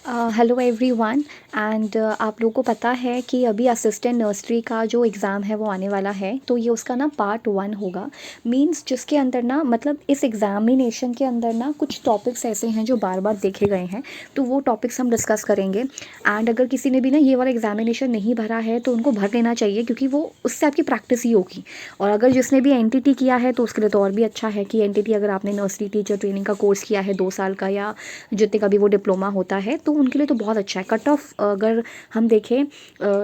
Hello everyone and आप लोगों को पता है कि अभी असिस्टेंट नर्सरी का जो एग्ज़ाम है वो आने वाला है। तो ये उसका ना पार्ट 1 होगा। मींस जिसके अंदर ना मतलब इस एग्ज़ामिनेशन के अंदर ना कुछ टॉपिक्स ऐसे हैं जो बार बार देखे गए हैं, तो वो टॉपिक्स हम डिस्कस करेंगे। एंड अगर किसी ने भी ना ये वाला एग्ज़ामिनेशन नहीं भरा है तो उनको भर लेना चाहिए, क्योंकि वो उससे आपकी प्रैक्टिस ही होगी। और अगर जिसने भी एनटीटी किया है तो उसके लिए तो और भी अच्छा है कि एनटीटी अगर आपने नर्सरी टीचर ट्रेनिंग का कोर्स किया है 2 साल का, या जितने का भी वो डिप्लोमा होता है, तो उनके लिए तो बहुत अच्छा है। कट ऑफ अगर हम देखें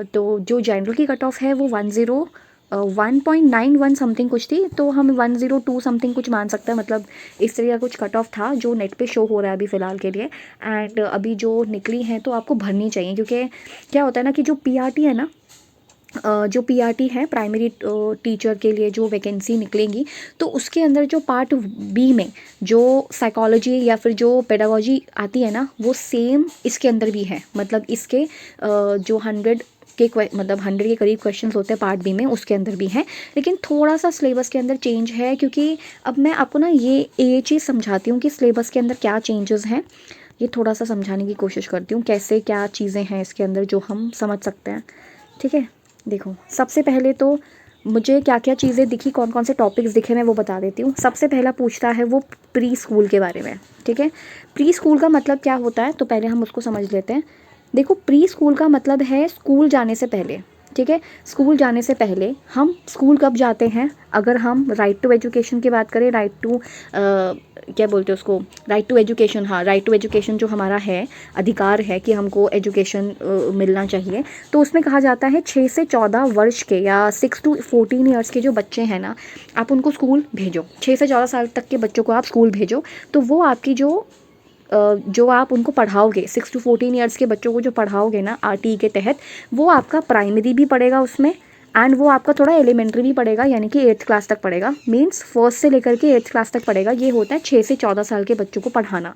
तो जो जनरल की कट ऑफ है वो 1.91 समथिंग कुछ थी, तो हम 102 समथिंग कुछ मान सकते हैं। मतलब इस तरह का कुछ कट ऑफ था जो नेट पे शो हो रहा है अभी फ़िलहाल के लिए। एंड अभी जो निकली हैं तो आपको भरनी चाहिए, क्योंकि क्या होता है ना कि जो पीआरटी है ना, जो पीआरटी है प्राइमरी टीचर के लिए जो वैकेंसी निकलेंगी, तो उसके अंदर जो पार्ट बी में जो साइकोलॉजी या फिर जो पेडागोजी आती है ना, वो सेम इसके अंदर भी है। मतलब इसके जो 100 के मतलब 100 के करीब क्वेश्चंस होते हैं पार्ट बी में, उसके अंदर भी हैं। लेकिन थोड़ा सा सिलेबस के अंदर चेंज है, क्योंकि अब मैं आपको ना ये चीज़ समझाती हूँ कि सिलेबस के अंदर क्या चेंजेस हैं। ये थोड़ा सा समझाने की कोशिश करती हूँ कैसे क्या चीज़ें हैं इसके अंदर जो हम समझ सकते हैं। ठीक है, देखो सबसे पहले तो मुझे क्या क्या चीज़ें दिखी, कौन कौन से टॉपिक्स दिखे, मैं वो बता देती हूँ। सबसे पहला पूछता है वो प्री स्कूल के बारे में। ठीक है, प्री स्कूल का मतलब क्या होता है, तो पहले हम उसको समझ लेते हैं। देखो, प्री स्कूल का मतलब है स्कूल जाने से पहले। ठीक है, स्कूल जाने से पहले हम स्कूल कब जाते हैं? अगर हम राइट टू एजुकेशन की बात करें, राइट टू क्या बोलते हैं उसको, राइट टू एजुकेशन, हाँ राइट टू एजुकेशन जो हमारा है, अधिकार है कि हमको एजुकेशन मिलना चाहिए, तो उसमें कहा जाता है 6 से 14 वर्ष के या 6 to 14 ईयर्स के जो बच्चे हैं ना, आप उनको स्कूल भेजो। 6 से 14 साल तक के बच्चों को आप स्कूल भेजो, तो वो आपकी जो आप उनको पढ़ाओगे, 6 to 14 ईयर्स के बच्चों को जो पढ़ाओगे ना आरटी के तहत, वो आपका प्राइमरी भी पड़ेगा उसमें, एंड वो आपका थोड़ा एलिमेंट्री भी पड़ेगा, यानी कि 8th क्लास तक पड़ेगा। मीन्स फर्स्ट से लेकर के 8th क्लास तक पड़ेगा। ये होता है 6 से 14 साल के बच्चों को पढ़ाना।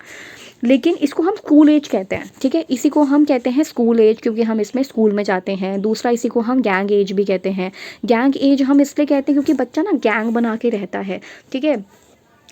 लेकिन इसको हम स्कूल एज कहते हैं। ठीक है, इसी को हम कहते हैं स्कूल एज, क्योंकि हम इसमें स्कूल में जाते हैं। दूसरा, इसी को हम गैंग एज भी कहते हैं। गैंग एज हम इसलिए कहते हैं क्योंकि बच्चा ना गैंग बना के रहता है। ठीक है,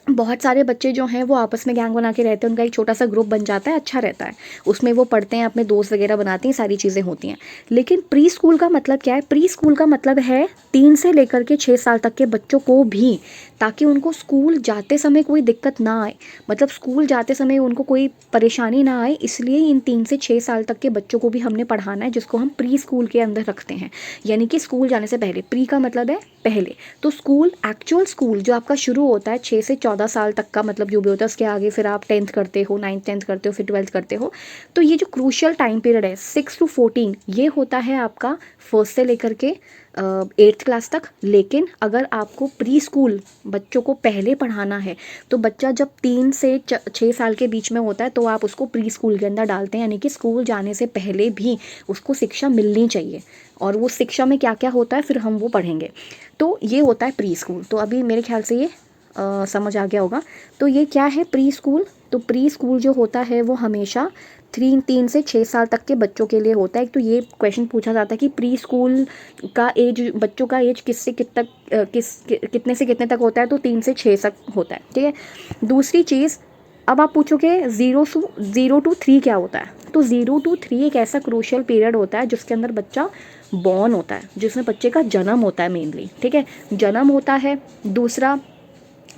बहुत सारे बच्चे जो हैं वो आपस में गैंग बना के रहते हैं, उनका एक छोटा सा ग्रुप बन जाता है, अच्छा रहता है। उसमें वो पढ़ते हैं, अपने दोस्त वगैरह बनाते हैं, सारी चीज़ें होती हैं। लेकिन प्री स्कूल का मतलब क्या है? प्री स्कूल का मतलब है 3 से लेकर के 6 साल तक के बच्चों को भी, ताकि उनको स्कूल जाते समय कोई दिक्कत ना आए। मतलब स्कूल जाते समय उनको कोई परेशानी ना आए, इसलिए इन 3 से 6 साल तक के बच्चों को भी हमने पढ़ाना है, जिसको हम प्री स्कूल के अंदर रखते हैं। यानी कि स्कूल जाने से पहले, प्री का मतलब है पहले। तो स्कूल, एक्चुअल स्कूल जो आपका शुरू होता है 6 से 14 साल तक का, मतलब जो भी होता है, उसके आगे फिर आप 10th करते हो, 9th 10th करते हो, फिर 12th करते हो। तो ये जो क्रूशियल टाइम पीरियड है 6 to 14, ये होता है आपका फर्स्ट से लेकर के 8th क्लास तक। लेकिन अगर आपको प्री स्कूल बच्चों को पहले पढ़ाना है, तो बच्चा जब 3 से 6 साल के बीच में होता है, तो आप उसको प्री स्कूल के अंदर डालते हैं। यानी कि स्कूल जाने से पहले भी उसको शिक्षा मिलनी चाहिए, और वो शिक्षा में क्या क्या होता है फिर हम वो पढ़ेंगे। तो ये होता है प्री स्कूल। तो अभी मेरे ख्याल से ये समझ आ गया होगा। तो ये क्या है प्री स्कूल? तो प्री स्कूल जो होता है वो हमेशा 3 से 6 साल तक के बच्चों के लिए होता है। तो ये क्वेश्चन पूछा जाता है कि प्री स्कूल का एज, बच्चों का एज कितने से कितने तक होता है? तो 3 से 6 तक होता है। ठीक है, दूसरी चीज़, अब आप पूछोगे 0 to 3 क्या होता है? तो 0 to 3 एक ऐसा क्रूशियल पीरियड होता है जिसके अंदर बच्चा बॉर्न होता है, जिसमें बच्चे का जन्म होता है मेनली। ठीक है, जन्म होता है। दूसरा,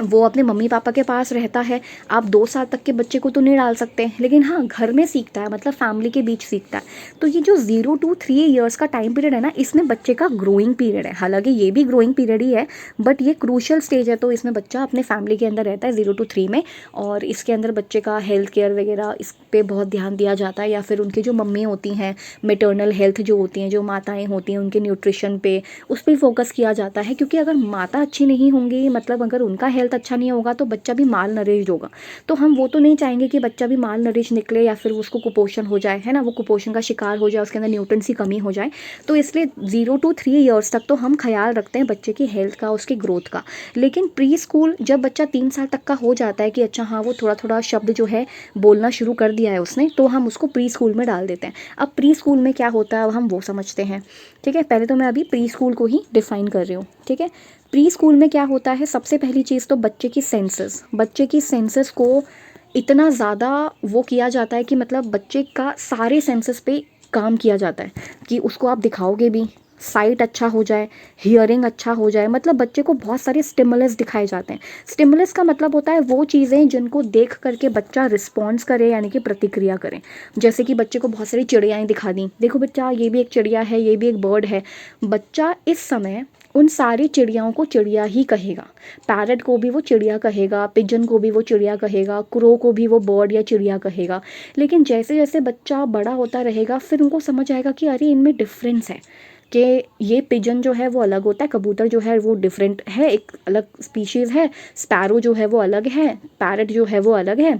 वो अपने मम्मी पापा के पास रहता है। आप 2 साल तक के बच्चे को तो नहीं डाल सकते, लेकिन हाँ घर में सीखता है, मतलब फैमिली के बीच सीखता है। तो ये जो 0 to 3 ईयर्स का टाइम पीरियड है ना, इसमें बच्चे का ग्रोइंग पीरियड है। हालांकि ये भी ग्रोइंग पीरियड ही है, बट ये क्रूशियल स्टेज है। तो इसमें बच्चा अपने फैमिली के अंदर रहता है 0 to 3 में, और इसके अंदर बच्चे का हेल्थ केयर वगैरह इस पर बहुत ध्यान दिया जाता है। या फिर उनकी जो मम्मी होती हैं, मेटर्नल हेल्थ जो होती हैं, जो माताएँ होती हैं, उनके न्यूट्रिशन पे, उस पर फोकस किया जाता है। क्योंकि अगर माता अच्छी नहीं होंगी, मतलब अगर उनका हेल्थ अच्छा नहीं होगा, तो बच्चा भी माल नरिश्ड होगा। तो हम वो तो नहीं चाहेंगे कि बच्चा भी माल नरिश निकले, या फिर उसको कुपोषण हो जाए, है ना, वो कुपोषण का शिकार हो जाए, उसके अंदर न्यूट्रिएंट्स की कमी हो जाए। तो इसलिए 0 to 3 ईयर्स तक तो हम ख्याल रखते हैं बच्चे की हेल्थ का, उसकी ग्रोथ का। लेकिन प्री स्कूल जब बच्चा 3 साल तक का हो जाता है कि अच्छा हाँ वो थोड़ा थोड़ा शब्द जो है बोलना शुरू कर दिया है उसने, तो हम उसको प्री स्कूल में डाल देते हैं। अब प्री स्कूल में क्या होता है, अब हम वो समझते हैं। ठीक है, पहले तो मैं अभी प्री स्कूल को ही डिफाइन कर रही हूँ। ठीक है, प्री स्कूल में क्या होता है? सबसे पहली चीज़ तो बच्चे की सेंसेस को इतना ज़्यादा वो किया जाता है कि मतलब बच्चे का सारे सेंसेस पे काम किया जाता है कि उसको आप दिखाओगे भी, साइट अच्छा हो जाए, हियरिंग अच्छा हो जाए, मतलब बच्चे को बहुत सारे स्टिमुलस दिखाए जाते हैं। स्टिमुलस का मतलब होता है वो चीज़ें जिनको देख करके बच्चा रिस्पॉन्स करे, यानी कि प्रतिक्रिया करें। जैसे कि बच्चे को बहुत सारी चिड़ियाएँ दिखा दी, देखो बच्चा ये भी एक चिड़िया है, ये भी एक बर्ड है। बच्चा इस समय उन सारी चिड़ियाओं को चिड़िया ही कहेगा। पैरट को भी वो चिड़िया कहेगा, पिजन को भी वो चिड़िया कहेगा, क्रो को भी वो बर्ड या चिड़िया कहेगा। लेकिन जैसे जैसे बच्चा बड़ा होता रहेगा फिर उनको समझ आएगा कि अरे इनमें डिफरेंस है, कि ये पिजन जो है वो अलग होता है, कबूतर जो है वो डिफरेंट है, एक अलग स्पीशीज़ है, स्पैरो जो है वो अलग है, पैरट जो है वो अलग है,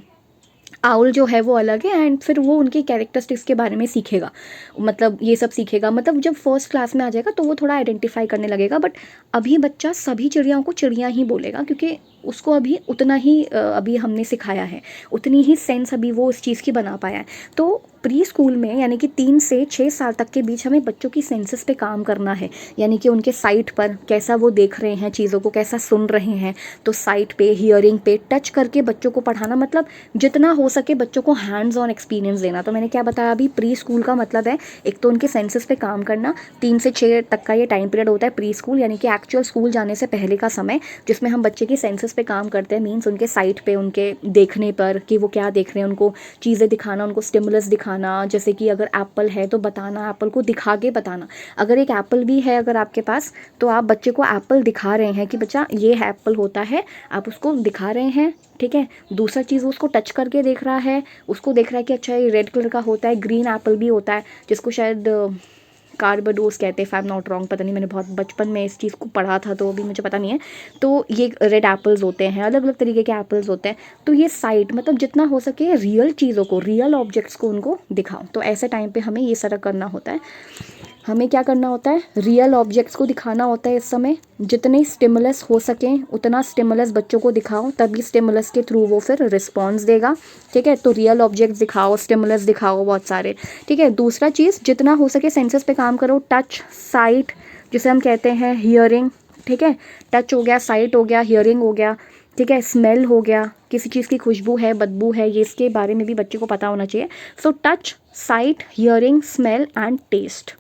आउल जो है वो अलग है। एंड फिर वो उनकी कैरेक्टरिस्टिक्स के बारे में सीखेगा, मतलब ये सब सीखेगा। मतलब जब फर्स्ट क्लास में आ जाएगा तो वो थोड़ा आइडेंटिफाई करने लगेगा। बट अभी बच्चा सभी चिड़ियाओं को चिड़िया ही बोलेगा, क्योंकि उसको अभी उतना ही अभी हमने सिखाया है, उतनी ही सेंस अभी वो उस चीज़ की बना पाया है। तो प्री स्कूल में यानी कि 3 से 6 साल तक के बीच हमें बच्चों की सेंसेस पे काम करना है, यानी कि उनके साइट पर कैसा वो देख रहे हैं चीज़ों को, कैसा सुन रहे हैं। तो साइट पे, हियरिंग पे, टच करके बच्चों को पढ़ाना, मतलब जितना हो सके बच्चों को हैंड्स ऑन एक्सपीरियंस देना। तो मैंने क्या बताया अभी, प्री स्कूल का मतलब है एक तो उनके सेंसेस पे काम करना, 3 से 6 तक का ये टाइम पीरियड होता है प्री स्कूल, यानी कि एक्चुअल स्कूल जाने से पहले का समय, जिसमें हम बच्चे की सेंसेस पे काम करते हैं। मीन्स उनके साइट पे, उनके देखने पर कि वो क्या देख रहे हैं, उनको चीज़ें दिखाना, उनको स्टिमुलस दिखाना। जैसे कि अगर एप्पल है तो बताना, एप्पल को दिखा के बताना। अगर एक एप्पल भी है अगर आपके पास, तो आप बच्चे को एप्पल दिखा रहे हैं कि बच्चा ये है एप्पल होता है, आप उसको दिखा रहे हैं, ठीक है। दूसरा चीज़ उसको टच करके देख रहा है, उसको देख रहा है कि अच्छा ये रेड कलर का होता है, ग्रीन एप्पल भी होता है जिसको शायद कार्बाडोस कहते हैं, if I am not wrong, पता नहीं, मैंने बहुत बचपन में इस चीज़ को पढ़ा था तो अभी मुझे पता नहीं है। तो ये रेड एप्पल्स होते हैं, अलग अलग तरीके के एप्पल्स होते हैं। तो ये साइट, मतलब जितना हो सके रियल चीज़ों को, रियल ऑब्जेक्ट्स को उनको दिखाओ। तो ऐसे टाइम पे हमें ये सारा करना होता है। हमें क्या करना होता है, रियल ऑब्जेक्ट्स को दिखाना होता है। इस समय जितने स्टिमुलस हो सकें उतना स्टिमुलस बच्चों को दिखाओ, तभी स्टिमुलस के थ्रू वो फिर रिस्पॉन्स देगा, ठीक है। तो रियल ऑब्जेक्ट्स दिखाओ, स्टिमुलस दिखाओ बहुत सारे, ठीक है। दूसरा चीज़, जितना हो सके सेंसेस पे काम करो, टच, साइट जिसे हम कहते हैं, हियरिंग, ठीक है। टच हो गया, साइट हो गया, हियरिंग हो गया, ठीक है, स्मेल हो गया, किसी चीज़ की खुशबू है, बदबू है, ये इसके बारे में भी बच्चे को पता होना चाहिए। So touch, sight, hearing, smell and taste,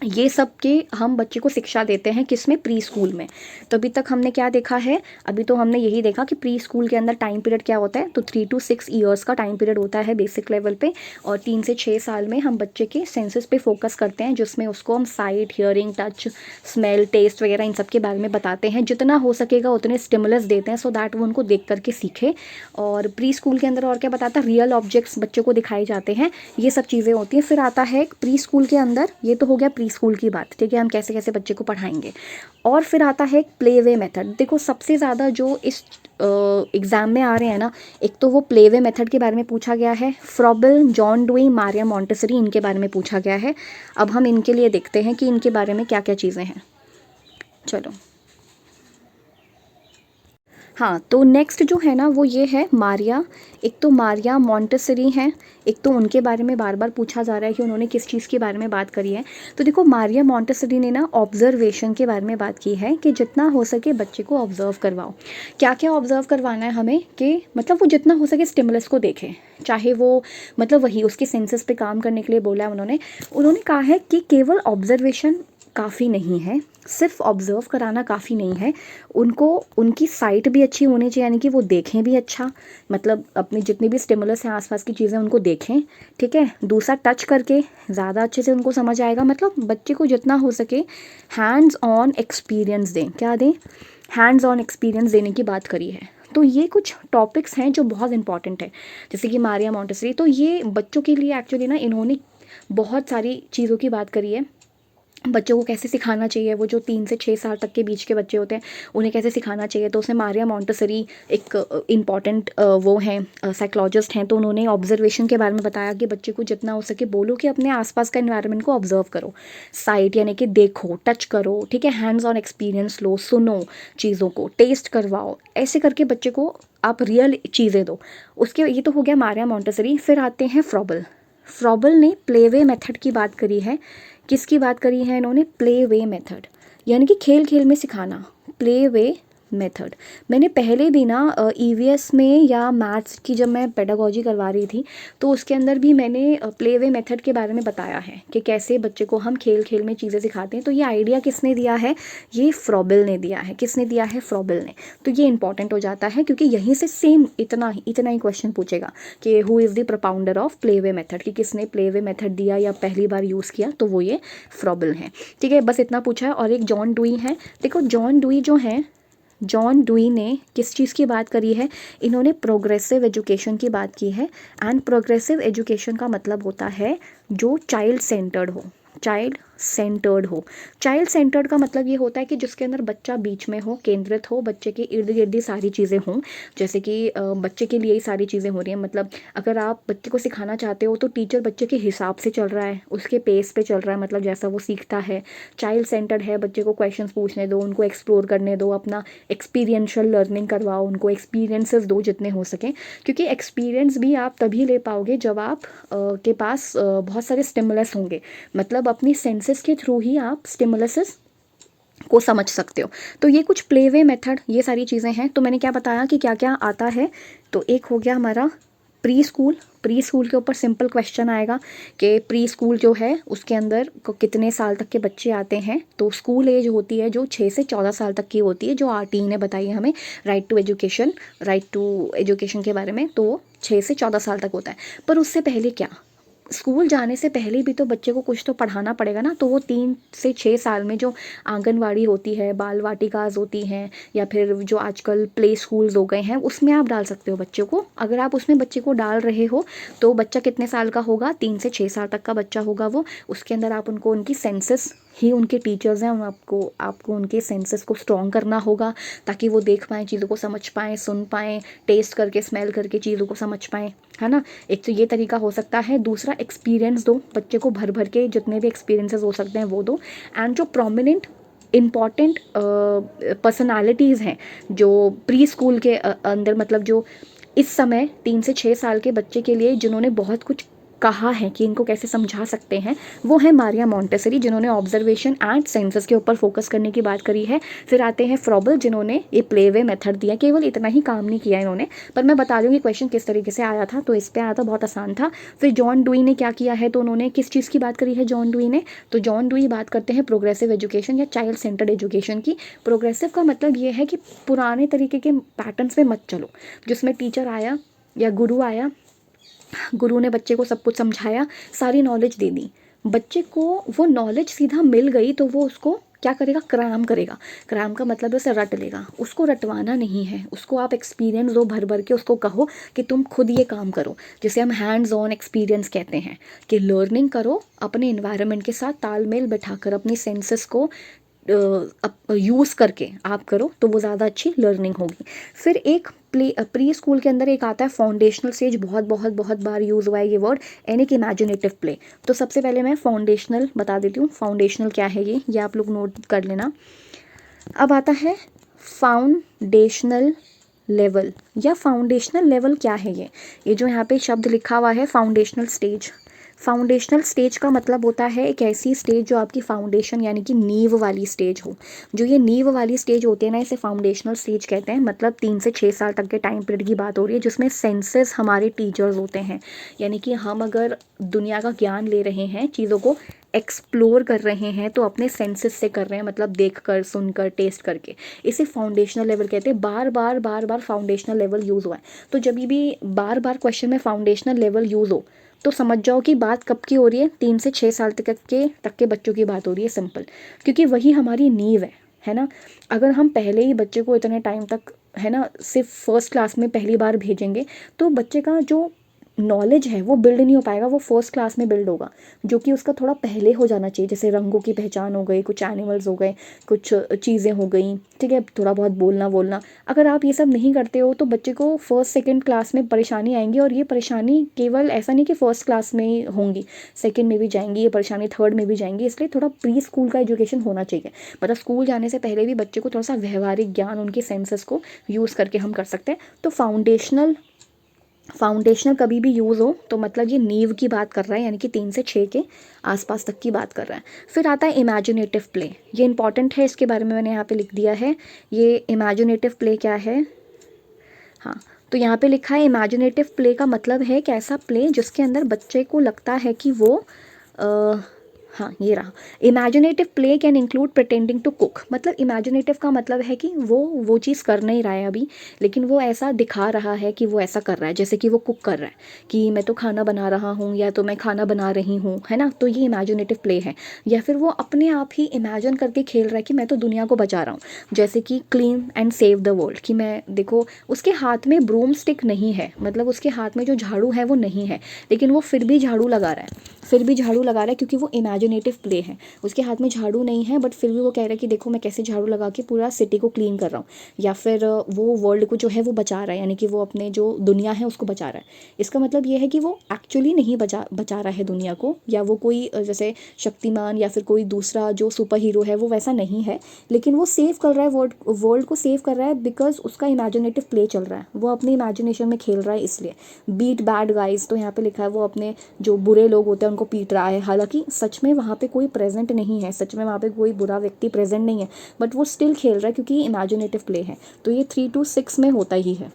ये सब के हम बच्चे को शिक्षा देते हैं किसमें, प्री स्कूल में। तो अभी तक हमने क्या देखा है, अभी तो हमने यही देखा कि प्री स्कूल के अंदर टाइम पीरियड क्या होता है। तो 3 to 6 ईयर्स का टाइम पीरियड होता है बेसिक लेवल पे, और 3 से 6 साल में हम बच्चे के सेंसेस पे फोकस करते हैं, जिसमें उसको हम sight, hearing, touch, smell, taste वगैरह इन सब के बारे में बताते हैं। जितना हो सकेगा उतने स्टिमुलस देते हैं, सो दैट वो उनको देख करके सीखे। और प्री स्कूल के अंदर और क्या बताता है, रियल ऑब्जेक्ट्स बच्चों को दिखाए जाते हैं, ये सब चीज़ें होती हैं। फिर आता है प्री स्कूल के अंदर, ये तो हो गया प्री स्कूल की बात, ठीक है, हम कैसे कैसे बच्चे को पढ़ाएंगे। और फिर आता है प्ले वे मेथड। देखो सबसे ज़्यादा जो इस एग्ज़ाम में आ रहे हैं ना, एक तो वो प्ले वे मेथड के बारे में पूछा गया है, फ्रॉबल, जॉन डुई, मारिया मॉन्टेसरी, इनके बारे में पूछा गया है। अब हम इनके लिए देखते हैं कि इनके बारे में क्या क्या चीज़ें हैं। चलो, हाँ, तो नेक्स्ट जो है ना वो ये है मारिया। एक तो मारिया मॉन्टेसरी हैं, एक तो उनके बारे में बार बार पूछा जा रहा है कि उन्होंने किस चीज़ के बारे में बात करी है। तो देखो मारिया मॉन्टेसरी ने ना ऑब्जर्वेशन के बारे में बात की है, कि जितना हो सके बच्चे को ऑब्जर्व करवाओ। क्या क्या ऑब्जर्व करवाना है हमें, कि मतलब वो जितना हो सके स्टिमुलस को देखे, चाहे वो मतलब वही उसके सेंसेस पे काम करने के लिए बोला है उन्होंने कहा है कि केवल ऑब्जर्वेशन काफ़ी नहीं है, सिर्फ ऑब्ज़र्व कराना काफ़ी नहीं है, उनको उनकी साइट भी अच्छी होनी चाहिए, यानी कि वो देखें भी अच्छा, मतलब अपनी जितनी भी स्टिमुलस हैं आसपास की चीज़ें उनको देखें, ठीक है। दूसरा टच करके ज़्यादा अच्छे से उनको समझ आएगा, मतलब बच्चे को जितना हो सके हैंड्स ऑन एक्सपीरियंस दें। क्या दें, हैंड्स ऑन एक्सपीरियंस देने की बात करी है। तो ये कुछ टॉपिक्स हैं जो बहुत इंपॉर्टेंट है, जैसे कि मारिया मॉन्टेसरी। तो ये बच्चों के लिए एक्चुअली ना इन्होंने बहुत सारी चीज़ों की बात करी है, बच्चों को कैसे सिखाना चाहिए, वो जो 3 से 6 साल तक के बीच के बच्चे होते हैं उन्हें कैसे सिखाना चाहिए। तो उसमें मारिया मॉन्टेसरी एक इम्पॉर्टेंट वो हैं, साइकोलॉजिस्ट हैं, तो उन्होंने ऑब्जर्वेशन के बारे में बताया कि बच्चे को जितना हो सके बोलो कि अपने आसपास का एनवायरनमेंट को ऑब्जर्व करो, साइट यानी कि देखो, टच करो, ठीक है, हैंड्स ऑन एक्सपीरियंस लो, सुनो चीज़ों को, टेस्ट करवाओ, ऐसे करके बच्चे को आप रियल चीज़ें दो। उसके ये तो हो गया मारिया मॉन्टेसरी। फिर आते हैं फ्रॉबल। फ्रॉबल ने प्लेवे मेथड की बात करी है। किसकी बात करी है इन्होंने, प्ले वे मेथड, यानी कि खेल खेल में सिखाना, प्ले वे मेथड। मैंने पहले भी ना ईवीएस में या मैथ्स की जब मैं पेडागोजी करवा रही थी तो उसके अंदर भी मैंने प्ले वे मेथड के बारे में बताया है कि कैसे बच्चे को हम खेल खेल में चीज़ें सिखाते हैं। तो ये आइडिया किसने दिया है? ये फ्रॉबेल ने दिया है। किसने दिया है? फ्रॉबेल ने। तो ये इंपॉर्टेंट हो जाता है क्योंकि यहीं से सेम इतना ही क्वेश्चन पूछेगा कि who is the propounder of play way method, कि किसने प्ले वे मेथड दिया या पहली बार यूज़ किया, तो वो ये फ्रॉबेल है। ठीक है, बस इतना पूछा है। और एक जॉन डुई है। देखो जॉन डुई जो है, जॉन डुई ने किस चीज़ की बात करी है? इन्होंने प्रोग्रेसिव एजुकेशन की बात की है। एंड प्रोग्रेसिव एजुकेशन का मतलब होता है जो चाइल्ड सेंटर्ड हो। चाइल्ड सेंटर्ड हो। चाइल्ड सेंटर्ड का मतलब ये होता है कि जिसके अंदर बच्चा बीच में हो, केंद्रित हो, बच्चे के इर्द गिर्द ही सारी चीज़ें हों। जैसे कि बच्चे के लिए ही सारी चीज़ें हो रही हैं। मतलब अगर आप बच्चे को सिखाना चाहते हो तो टीचर बच्चे के हिसाब से चल रहा है, उसके पेस पे चल रहा है, मतलब जैसा वो सीखता है। चाइल्ड सेंटर्ड है, बच्चे को क्वेश्चंस पूछने दो, उनको एक्सप्लोर करने दो, अपना एक्सपीरियंशियल लर्निंग करवाओ, उनको एक्सपीरियंसेस दो जितने हो सकें। क्योंकि एक्सपीरियंस भी आप तभी ले पाओगे जब आप के पास बहुत सारे स्टिमुलस होंगे। मतलब अपनी सेंसेस के थ्रू ही आप स्टिमुलसेस को समझ सकते हो। तो ये कुछ प्ले वे मेथड, ये सारी चीज़ें हैं। तो मैंने क्या बताया कि क्या क्या आता है। तो एक हो गया हमारा प्री स्कूल। प्री स्कूल के ऊपर सिंपल क्वेश्चन आएगा कि प्री स्कूल जो है उसके अंदर कितने साल तक के बच्चे आते हैं। तो स्कूल एज होती है जो 6 से 14 साल तक की होती है, जो आरटीई ने बताई है हमें, राइट टू एजुकेशन के बारे में। तो 6 से 14 साल तक होता है। पर उससे पहले क्या, स्कूल जाने से पहले भी तो बच्चे को कुछ तो पढ़ाना पड़ेगा ना। तो वो 3 से 6 साल में जो आंगनवाड़ी होती है, बाल वाटिकाज होती हैं, या फिर जो आजकल प्ले स्कूल्स हो गए हैं, उसमें आप डाल सकते हो बच्चे को। अगर आप उसमें बच्चे को डाल रहे हो तो बच्चा कितने साल का होगा? 3 से 6 साल तक का बच्चा होगा वो। उसके अंदर आप उनको, उनकी सेंसेस ही उनके टीचर्स हैं, आपको उनके सेंसेस को स्ट्रॉन्ग करना होगा ताकि वो देख पाएँ, चीज़ों को समझ पाएँ, सुन पाएँ, टेस्ट करके, स्मेल करके चीज़ों को समझ पाएँ, है ना। एक तो ये तरीका हो सकता है। दूसरा, एक्सपीरियंस दो बच्चे को, भर भर के जितने भी एक्सपीरियंसेस हो सकते हैं वो दो। एंड जो प्रोमिनेंट इम्पॉर्टेंट पर्सनालिटीज़ हैं जो प्री स्कूल के अंदर, मतलब जो इस समय 3 से 6 साल के बच्चे के लिए जिन्होंने बहुत कुछ कहा है कि इनको कैसे समझा सकते हैं, वो है मारिया मोंटेसरी, जिन्होंने ऑब्जर्वेशन एंड सेंसस के ऊपर फोकस करने की बात करी है। फिर आते हैं फ्रॉबल, जिन्होंने ये प्ले वे मेथड दिया। केवल इतना ही काम नहीं किया इन्होंने, पर मैं बता दूंगी क्वेश्चन किस तरीके से आया था। तो इस पे आया था, बहुत आसान था। फिर जॉन डुई ने क्या किया है? तो उन्होंने किस चीज़ की बात करी है जॉन डुई ने? तो जॉन डुई बात करते हैं प्रोग्रेसिव एजुकेशन या चाइल्ड सेंटर्ड एजुकेशन की। प्रोग्रेसिव का मतलब ये है कि पुराने तरीके के पैटर्न्स में मत चलो, जिसमें टीचर आया या गुरु आया, गुरु ने बच्चे को सब कुछ समझाया, सारी नॉलेज दे दी, बच्चे को वो नॉलेज सीधा मिल गई तो वो उसको क्या करेगा? क्राम करेगा। क्राम का मतलब है उसे रट लेगा। उसको रटवाना नहीं है, उसको आप एक्सपीरियंस दो भर भर के, उसको कहो कि तुम खुद ये काम करो, जिसे हम हैंड्स ऑन एक्सपीरियंस कहते हैं, कि लर्निंग करो अपने इन्वायरमेंट के साथ तालमेल बैठाकर, अपनी सेंसेस को यूज़ करके आप करो, तो वो ज़्यादा अच्छी लर्निंग होगी। फिर एक प्री स्कूल के अंदर एक आता है फाउंडेशनल स्टेज। बहुत बहुत बहुत बार यूज़ हुआ है ये वर्ड, यानी कि इमेजिनेटिव प्ले। तो सबसे पहले मैं फाउंडेशनल बता देती हूँ। फाउंडेशनल क्या है ये आप लोग नोट कर लेना। अब आता है फाउंडेशनल लेवल, या फाउंडेशनल लेवल क्या है? ये जो यहाँ पे शब्द लिखा हुआ है फाउंडेशनल स्टेज। फाउंडेशनल स्टेज का मतलब होता है एक ऐसी स्टेज जो आपकी फाउंडेशन यानी कि नींव वाली स्टेज हो। जो ये नींव वाली स्टेज होती है ना, इसे फाउंडेशनल स्टेज कहते हैं। मतलब 3 से 6 साल तक के टाइम पीरियड की बात हो रही है, जिसमें सेंसेस हमारे टीचर्स होते हैं। यानी कि हम अगर दुनिया का ज्ञान ले रहे हैं, चीज़ों को एक्सप्लोर कर रहे हैं, तो अपने सेंसेस से कर रहे हैं, मतलब देख कर, सुन कर, टेस्ट करके। इसे फाउंडेशनल लेवल कहते हैं। बार बार फाउंडेशनल लेवल यूज़ हुआ है। तो जब भी बार बार क्वेश्चन में फाउंडेशनल लेवल यूज़ हो तो समझ जाओ कि बात कब की हो रही है? 3 से 6 साल तक के बच्चों की बात हो रही है। सिंपल, क्योंकि वही हमारी नींव है ना। अगर हम पहले ही बच्चे को इतने टाइम तक, है ना, सिर्फ फर्स्ट क्लास में पहली बार भेजेंगे तो बच्चे का जो नॉलेज है वो बिल्ड नहीं हो पाएगा, वो फर्स्ट क्लास में बिल्ड होगा, जो कि उसका थोड़ा पहले हो जाना चाहिए। जैसे रंगों की पहचान हो गई, कुछ एनिमल्स हो गए, कुछ चीज़ें हो गई, ठीक है, थोड़ा बहुत बोलना। अगर आप ये सब नहीं करते हो तो बच्चे को फर्स्ट सेकंड क्लास में परेशानी आएंगी। और ये परेशानी केवल ऐसा नहीं कि फर्स्ट क्लास में ही होंगी, सेकंड में भी जाएंगी ये परेशानी, थर्ड में भी जाएंगी। इसलिए थोड़ा प्री स्कूल का एजुकेशन होना चाहिए। मतलब स्कूल जाने से पहले भी बच्चे को थोड़ा सा व्यवहारिक ज्ञान, उनके सेंसेस को यूज़ करके हम कर सकते हैं। तो फाउंडेशनल फाउंडेशनल कभी भी यूज़ हो तो मतलब ये नींव की बात कर रहा है, यानी कि 3 से 6 के आसपास तक की बात कर रहा है। फिर आता है इमेजिनेटिव प्ले, ये इंपॉर्टेंट है, इसके बारे में मैंने यहाँ पे लिख दिया है। ये इमेजिनेटिव प्ले क्या है, हाँ, तो यहाँ पे लिखा है इमेजिनेटिव प्ले का मतलब है कि ऐसा प्ले जिसके अंदर बच्चे को लगता है कि वो हाँ ये रहा, imaginative play can include pretending to cook, मतलब इमेजिनेटिव का मतलब है कि वो चीज़ कर नहीं रहा है अभी, लेकिन वो ऐसा दिखा रहा है कि वो ऐसा कर रहा है, जैसे कि वो कुक कर रहा है कि मैं तो खाना बना रहा हूँ या तो मैं खाना बना रही हूँ, है ना, तो ये इमेजिनेटिव प्ले है। या फिर वो अपने आप ही इमेजिन करके खेल रहा है कि मैं तो दुनिया को बचा रहा हूँ, जैसे कि clean and save the world, कि मैं देखो उसके हाथ में ब्रूम स्टिक नहीं है, मतलब उसके हाथ में जो झाड़ू है वो नहीं है, लेकिन वो फिर भी झाड़ू लगा रहा है, फिर भी झाड़ू लगा रहा है क्योंकि वो इमेजिनेटिव प्ले है। उसके हाथ में झाड़ू नहीं है बट फिर भी वो कह रहा है कि देखो मैं कैसे झाड़ू लगा के पूरा सिटी को क्लीन कर रहा हूँ, या फिर वो वर्ल्ड को जो है वो बचा रहा है, यानी कि वो अपने जो दुनिया है उसको बचा रहा है। इसका मतलब ये है कि वो एक्चुअली नहीं बचा रहा है दुनिया को, या वो कोई जैसे शक्तिमान या फिर कोई दूसरा जो सुपर हीरो है वो वैसा नहीं है, लेकिन वो सेव कर रहा है, वर्ल्ड को सेव कर रहा है बिकॉज उसका इमेजिनेटिव प्ले चल रहा है, वो अपने इमेजिनेशन में खेल रहा है इसलिए। बीट बैड गाइज, तो यहाँ पे लिखा है वो अपने जो बुरे लोग होते हैं उनको पीट रहा है, हालांकि सच में वहाँ पे कोई प्रेजेंट नहीं है, सच में वहाँ पे कोई बुरा व्यक्ति प्रेजेंट नहीं है, बट वो स्टिल खेल रहा है क्योंकि इमेजिनेटिव प्ले है। तो ये 3 to 6 में होता ही है।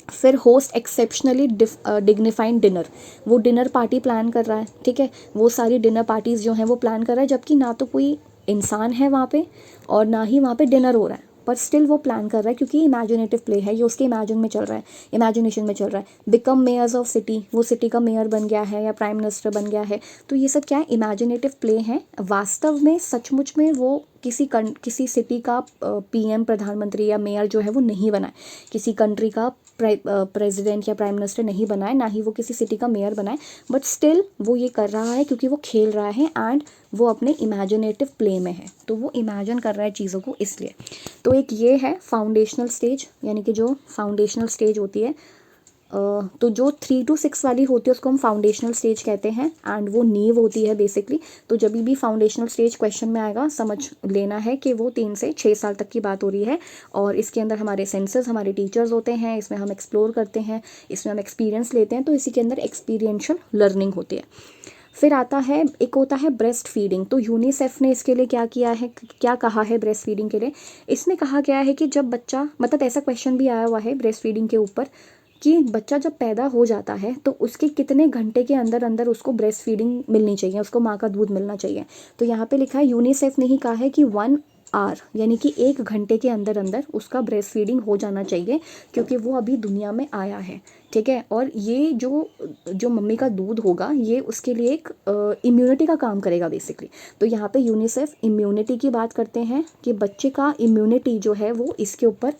फिर होस्ट एक्सेप्शनली डिग्निफाइड डिनर, वो डिनर पार्टी प्लान कर रहा है, ठीक है, वो सारी डिनर पार्टीज़ जो हैं वो प्लान कर रहा है, जबकि ना तो कोई इंसान है वहाँ पे और ना ही वहाँ पे डिनर हो रहा है, पर स्टिल वो प्लान कर रहा है क्योंकि इमेजिनेटिव प्ले है, ये उसके इमेजिन में चल रहा है, इमेजिनेशन में चल रहा है। बिकम मेयर्स ऑफ सिटी, वो सिटी का मेयर बन गया है या प्राइम मिनिस्टर बन गया है, तो ये सब क्या है, इमेजिनेटिव प्ले है। वास्तव में सचमुच में वो किसी सिटी का पीएम प्रधानमंत्री या मेयर जो है वो नहीं बना है, किसी कंट्री का प्रेसिडेंट या प्राइम मिनिस्टर नहीं बना है, ना ही वो किसी सिटी का मेयर बना है, बट स्टिल वो ये कर रहा है क्योंकि वो खेल रहा है एंड वो अपने इमेजिनेटिव प्ले में है, तो वो इमेजिन कर रहा है चीज़ों को इसलिए। तो एक ये है फाउंडेशनल स्टेज, यानी कि जो फाउंडेशनल स्टेज होती है, तो जो 3 to 6 वाली होती है उसको हम फाउंडेशनल स्टेज कहते हैं, एंड वो नींव होती है बेसिकली। तो जब भी फाउंडेशनल स्टेज क्वेश्चन में आएगा समझ लेना है कि वो 3 से 6 साल तक की बात हो रही है, और इसके अंदर हमारे सेंसेस, हमारे टीचर्स होते हैं, इसमें हम एक्सप्लोर करते हैं, इसमें हम एक्सपीरियंस लेते हैं, तो इसी के अंदर एक्सपीरियंशियल लर्निंग होती है। फिर आता है, एक होता है ब्रेस्ट फीडिंग, तो यूनिसेफ ने इसके लिए क्या किया है, क्या कहा है ब्रेस्ट फीडिंग के लिए। इसमें कहा गया है कि जब बच्चा, मतलब ऐसा क्वेश्चन भी आया हुआ है ब्रेस्ट फीडिंग के ऊपर, कि बच्चा जब पैदा हो जाता है तो उसके कितने घंटे के अंदर अंदर उसको ब्रेस्ट फीडिंग मिलनी चाहिए, उसको माँ का दूध मिलना चाहिए। तो यहाँ पे लिखा है, यूनिसेफ ने ही कहा है कि 1 आवर, यानी कि 1 घंटे के अंदर अंदर उसका ब्रेस्ट फीडिंग हो जाना चाहिए, क्योंकि वो अभी दुनिया में आया है, ठीक है। और ये जो जो मम्मी का दूध होगा ये उसके लिए एक इम्यूनिटी का काम करेगा बेसिकली। तो यहाँ पे यूनिसेफ इम्यूनिटी की बात करते हैं कि बच्चे का इम्यूनिटी जो है वो इसके ऊपर,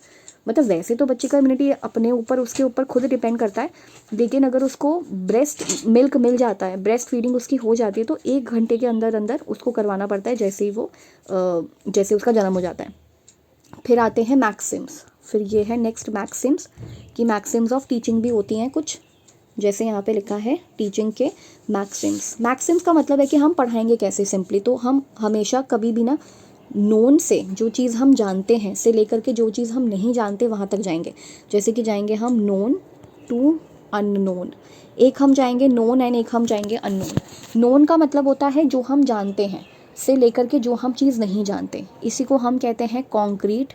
मतलब वैसे तो बच्चे का इम्यूनिटी अपने ऊपर, उसके ऊपर खुद डिपेंड करता है, लेकिन अगर उसको ब्रेस्ट मिल्क मिल जाता है, ब्रेस्ट फीडिंग उसकी हो जाती है, तो 1 घंटे के अंदर अंदर उसको करवाना पड़ता है, जैसे ही वो जैसे उसका जन्म हो जाता है। फिर आते हैं मैक्सिम्स, फिर ये है नेक्स्ट मैक्सिम्स, कि मैक्सिम्स ऑफ टीचिंग भी होती हैं कुछ, जैसे यहाँ पे लिखा है टीचिंग के मैक्सिम्स। मैक्सिम्स का मतलब है कि हम पढ़ाएंगे कैसे, सिंपली तो हम हमेशा कभी भी ना नोन से, जो चीज़ हम जानते हैं से लेकर के जो चीज़ हम नहीं जानते वहाँ तक जाएंगे। जैसे कि जाएंगे हम नोन टू अननोन, एक हम जाएंगे नोन एंड एक हम जाएंगे अननोन। नोन का मतलब होता है जो हम जानते हैं, से लेकर के जो हम चीज़ नहीं जानते, इसी को हम कहते हैं कॉन्क्रीट,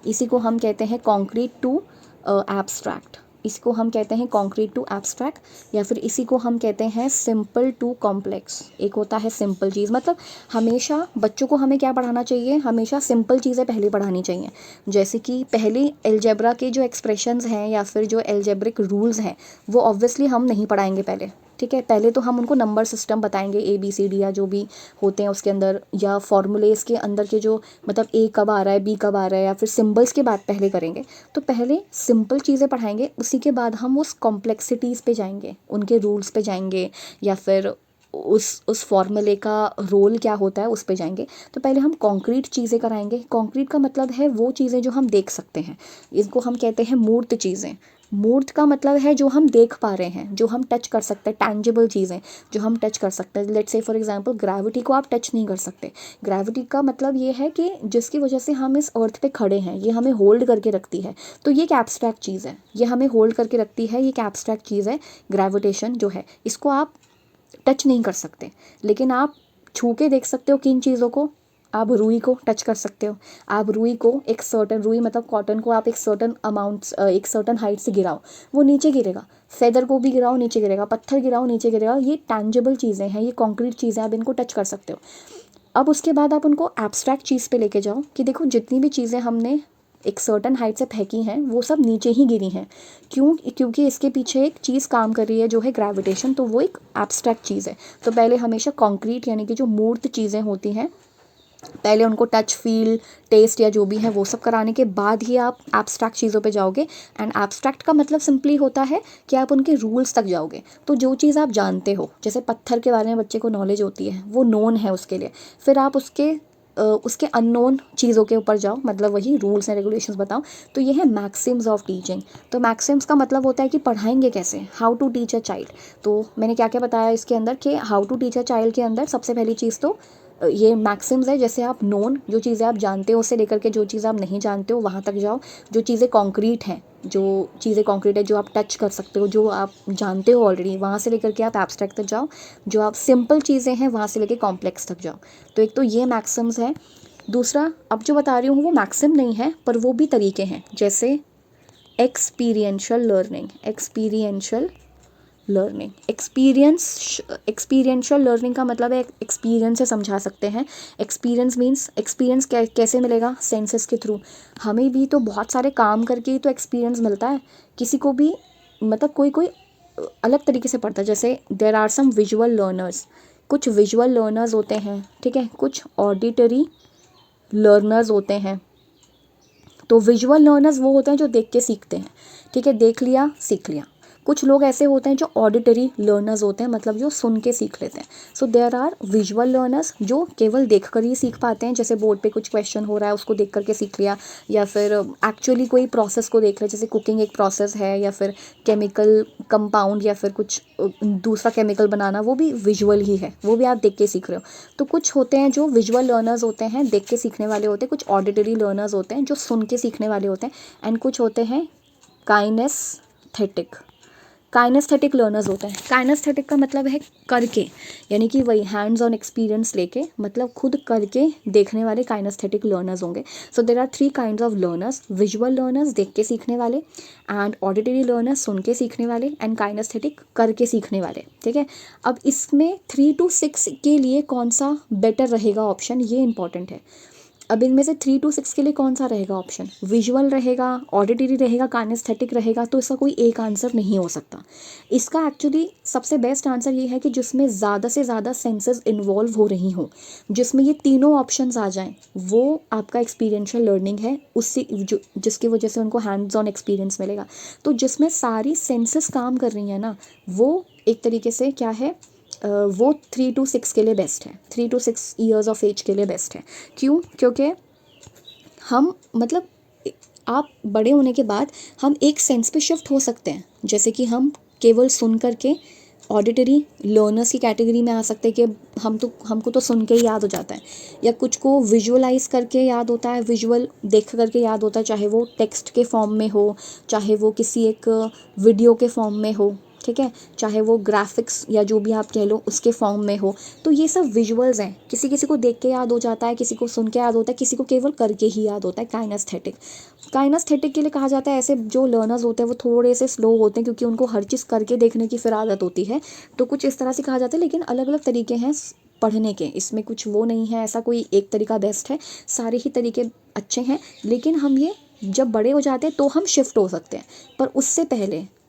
इसी को हम कहते हैं कॉन्क्रीट टू एब्स्ट्रैक्ट, इसको हम कहते हैं कॉन्क्रीट टू एब्स्ट्रैक्ट, या फिर इसी को हम कहते हैं सिंपल टू कॉम्प्लेक्स। एक होता है सिंपल चीज़, मतलब हमेशा बच्चों को हमें क्या पढ़ाना चाहिए, हमेशा सिंपल चीज़ें पहले पढ़ानी चाहिए। जैसे कि पहले एलजेब्रा के जो एक्सप्रेशंस हैं या फिर जो एलजेब्रिक रूल्स हैं वो ऑब्वियसली हम नहीं पढ़ाएंगे पहले, ठीक है। पहले तो हम उनको नंबर सिस्टम बताएंगे, ABCD या जो भी होते हैं उसके अंदर, या फॉर्मूलेस के अंदर के जो, मतलब A कब आ रहा है, B कब आ रहा है, या फिर सिम्बल्स के बात पहले करेंगे। तो पहले सिंपल चीज़ें पढ़ाएंगे, उसी के बाद हम उस कॉम्प्लेक्सिटीज़ पे जाएंगे, उनके रूल्स पे जाएंगे, या फिर उस फॉर्मूले का रोल क्या होता है उस पे जाएंगे। तो पहले हम कॉन्क्रीट चीज़ें कराएंगे। कॉन्क्रीट का मतलब है वो चीज़ें जो हम देख सकते हैं, इसको हम कहते हैं मूर्त चीज़ें, मूर्त का मतलब है जो हम देख पा रहे हैं, जो हम टच कर सकते हैं, टैंजिबल चीज़ें जो हम टच कर सकते हैं। Let's say for example gravity को आप टच नहीं कर सकते। ग्रेविटी का मतलब ये है कि जिसकी वजह से हम इस अर्थ पे खड़े हैं, ये हमें होल्ड करके रखती है। तो ये एक एब्स्ट्रैक्ट चीज़ है, ये हमें होल्ड करके रखती है, ये एक एब्स्ट्रैक्ट चीज़ है। ग्रेविटेशन जो है इसको आप टच नहीं कर सकते, लेकिन आप छू के देख सकते हो किन चीज़ों को। आप रुई को टच कर सकते हो। आप रुई को एक सर्टन, रुई मतलब कॉटन को आप एक सर्टन अमाउंट, एक सर्टन हाइट से गिराओ, वो नीचे गिरेगा। फेदर को भी गिराओ नीचे गिरेगा, पत्थर गिराओ नीचे गिरेगा। ये टैंजिबल चीज़ें हैं, ये कॉन्क्रीट चीज़ें, आप इनको टच कर सकते हो। अब उसके बाद आप उनको एब्स्ट्रैक्ट चीज़ पे लेके जाओ कि देखो जितनी भी चीज़ें हमने एक सर्टन हाइट से फेंकी हैं वो सब नीचे ही गिरी हैं। क्यों? क्योंकि इसके पीछे एक चीज़ काम कर रही है जो है ग्रेविटेशन। तो वो एक एब्स्ट्रैक्ट चीज़ है। तो पहले हमेशा कॉन्क्रीट यानी कि जो मूर्त चीज़ें होती हैं, पहले उनको टच, फील, टेस्ट या जो भी है वो सब कराने के बाद ही आप एब्स्ट्रैक्ट चीज़ों पे जाओगे। एंड एब्स्ट्रैक्ट का मतलब सिंपली होता है कि आप उनके रूल्स तक जाओगे। तो जो चीज़ आप जानते हो, जैसे पत्थर के बारे में बच्चे को नॉलेज होती है, वो नोन है उसके लिए, फिर आप उसके अननोन चीज़ों के ऊपर जाओ, मतलब वही रूल्स एंड रेगुलेशंस बताओ। तो ये है मैक्सिम्स ऑफ टीचिंग। तो मैक्सिम्स का मतलब होता है कि पढ़ाएंगे कैसे, how to teach a child. तो मैंने क्या क्या बताया इसके अंदर कि how to teach a child के अंदर सबसे पहली चीज़ तो ये मैक्सिम्स है। जैसे आप नोन, जो चीज़ें आप जानते हो उससे लेकर के जो चीज़ आप नहीं जानते हो वहाँ तक जाओ। जो चीज़ें कॉन्क्रीट हैं, जो चीज़ें कॉन्क्रीट है, जो आप टच कर सकते हो, जो आप जानते हो ऑलरेडी, वहाँ से लेकर के आप एब्स्ट्रैक्ट तक जाओ। जो आप सिंपल चीज़ें हैं वहाँ से लेकर कॉम्प्लेक्स तक जाओ। तो एक तो ये मैक्सिम्स है। दूसरा, अब जो बता रही हूँ वो मैक्सिम नहीं है, पर वो भी तरीके हैं। जैसे experiential learning, experiential learning, experiential learning का मतलब है एक्सपीरियंस से समझा सकते हैं। एक्सपीरियंस मीन्स एक्सपीरियंस कैसे मिलेगा? सेंसेस के थ्रू। हमें भी तो बहुत सारे काम करके ही तो एक्सपीरियंस मिलता है। किसी को भी मतलब कोई कोई अलग तरीके से पढ़ता है। जैसे there are some visual learners, कुछ विजुअल लर्नर्स होते हैं, ठीक है, कुछ ऑडिटरी लर्नर्स होते हैं। तो विजुअल लर्नर्स वो होते हैं जो देख के सीखते हैं, ठीक है, देख लिया सीख लिया। कुछ लोग ऐसे होते हैं जो ऑडिटरी लर्नर्स होते हैं, मतलब जो सुन के सीख लेते हैं। So there are visual learners जो केवल देख कर ही सीख पाते हैं। जैसे बोर्ड पे कुछ क्वेश्चन हो रहा है उसको देख करके सीख लिया, या फिर एक्चुअली कोई प्रोसेस को देख लिया। जैसे कुकिंग एक प्रोसेस है, या फिर केमिकल कंपाउंड या फिर कुछ दूसरा केमिकल बनाना, वो भी विजुअल ही है, वो भी आप देख के सीख रहे हो। तो कुछ होते हैं जो विजुअल लर्नर्स होते हैं, देख के सीखने वाले होते हैं। कुछ ऑडिटरी लर्नर्स होते हैं जो सुन के सीखने वाले होते हैं। एंड कुछ होते हैं काइनेस्थेटिक, काइनेस्थेटिक लर्नर्स होते हैं। काइनेस्थेटिक का मतलब है करके, यानी कि वही हैंड्स ऑन एक्सपीरियंस लेके, मतलब खुद करके देखने वाले काइनेस्थेटिक लर्नर्स होंगे। So there are 3 kinds of learners: visual learners देख के सीखने वाले, एंड ऑडिटरी लर्नर्स सुन के सीखने वाले, एंड काइनेस्थेटिक करके सीखने वाले, ठीक है। अब इसमें 3 to 6 के लिए कौन सा बेटर रहेगा ऑप्शन, ये इंपॉर्टेंट है। अब इनमें से 3 to 6 के लिए कौन सा रहेगा ऑप्शन? विजुअल रहेगा, ऑडिटरी रहेगा, काइनेस्थेटिक रहेगा? तो इसका कोई एक आंसर नहीं हो सकता। इसका एक्चुअली सबसे बेस्ट आंसर ये है कि जिसमें ज़्यादा से ज़्यादा सेंसेस इन्वॉल्व हो रही हों, जिसमें ये तीनों ऑप्शंस आ जाएं, वो आपका एक्सपीरियंशियल लर्निंग है। उससे जो जिसकी वजह से उनको हैंड्स ऑन एक्सपीरियंस मिलेगा। तो जिसमें सारी सेंसेस काम कर रही हैं ना, वो एक तरीके से क्या है, वो 3 to 6 के लिए बेस्ट है, 3 to 6 ईयर्स ऑफ एज के लिए बेस्ट है। क्यों? क्योंकि हम मतलब आप बड़े होने के बाद हम एक सेंस पे शिफ्ट हो सकते हैं। जैसे कि हम केवल सुन करके ऑडिटरी लर्नर्स की कैटेगरी में आ सकते हैं कि हमको तो सुन के ही याद हो जाता है, या कुछ को विजुअलाइज करके याद होता है, विजुअल देख करके याद होता है, चाहे वो टेक्स्ट के फॉर्म में हो, चाहे वो किसी एक वीडियो के फॉर्म में हो, ठीक है, चाहे वो ग्राफिक्स या जो भी आप कह लो उसके फॉर्म में हो। तो ये सब विजुअल्स हैं। किसी किसी को देख के याद हो जाता है, किसी को सुन के याद होता है, किसी को केवल करके ही याद होता है। काइनेस्थेटिक, काइनेस्थेटिक के लिए कहा जाता है ऐसे जो लर्नर्स होते हैं वो थोड़े से स्लो होते हैं, क्योंकि उनको हर चीज़ करके देखने की फिर आदत होती है। तो कुछ इस तरह से कहा जाता है, लेकिन अलग अलग तरीके हैं पढ़ने के, इसमें कुछ वो नहीं है ऐसा कोई एक तरीका बेस्ट है, सारे ही तरीके अच्छे हैं। लेकिन हम ये जब बड़े हो जाते हैं तो हम शिफ्ट हो सकते हैं, पर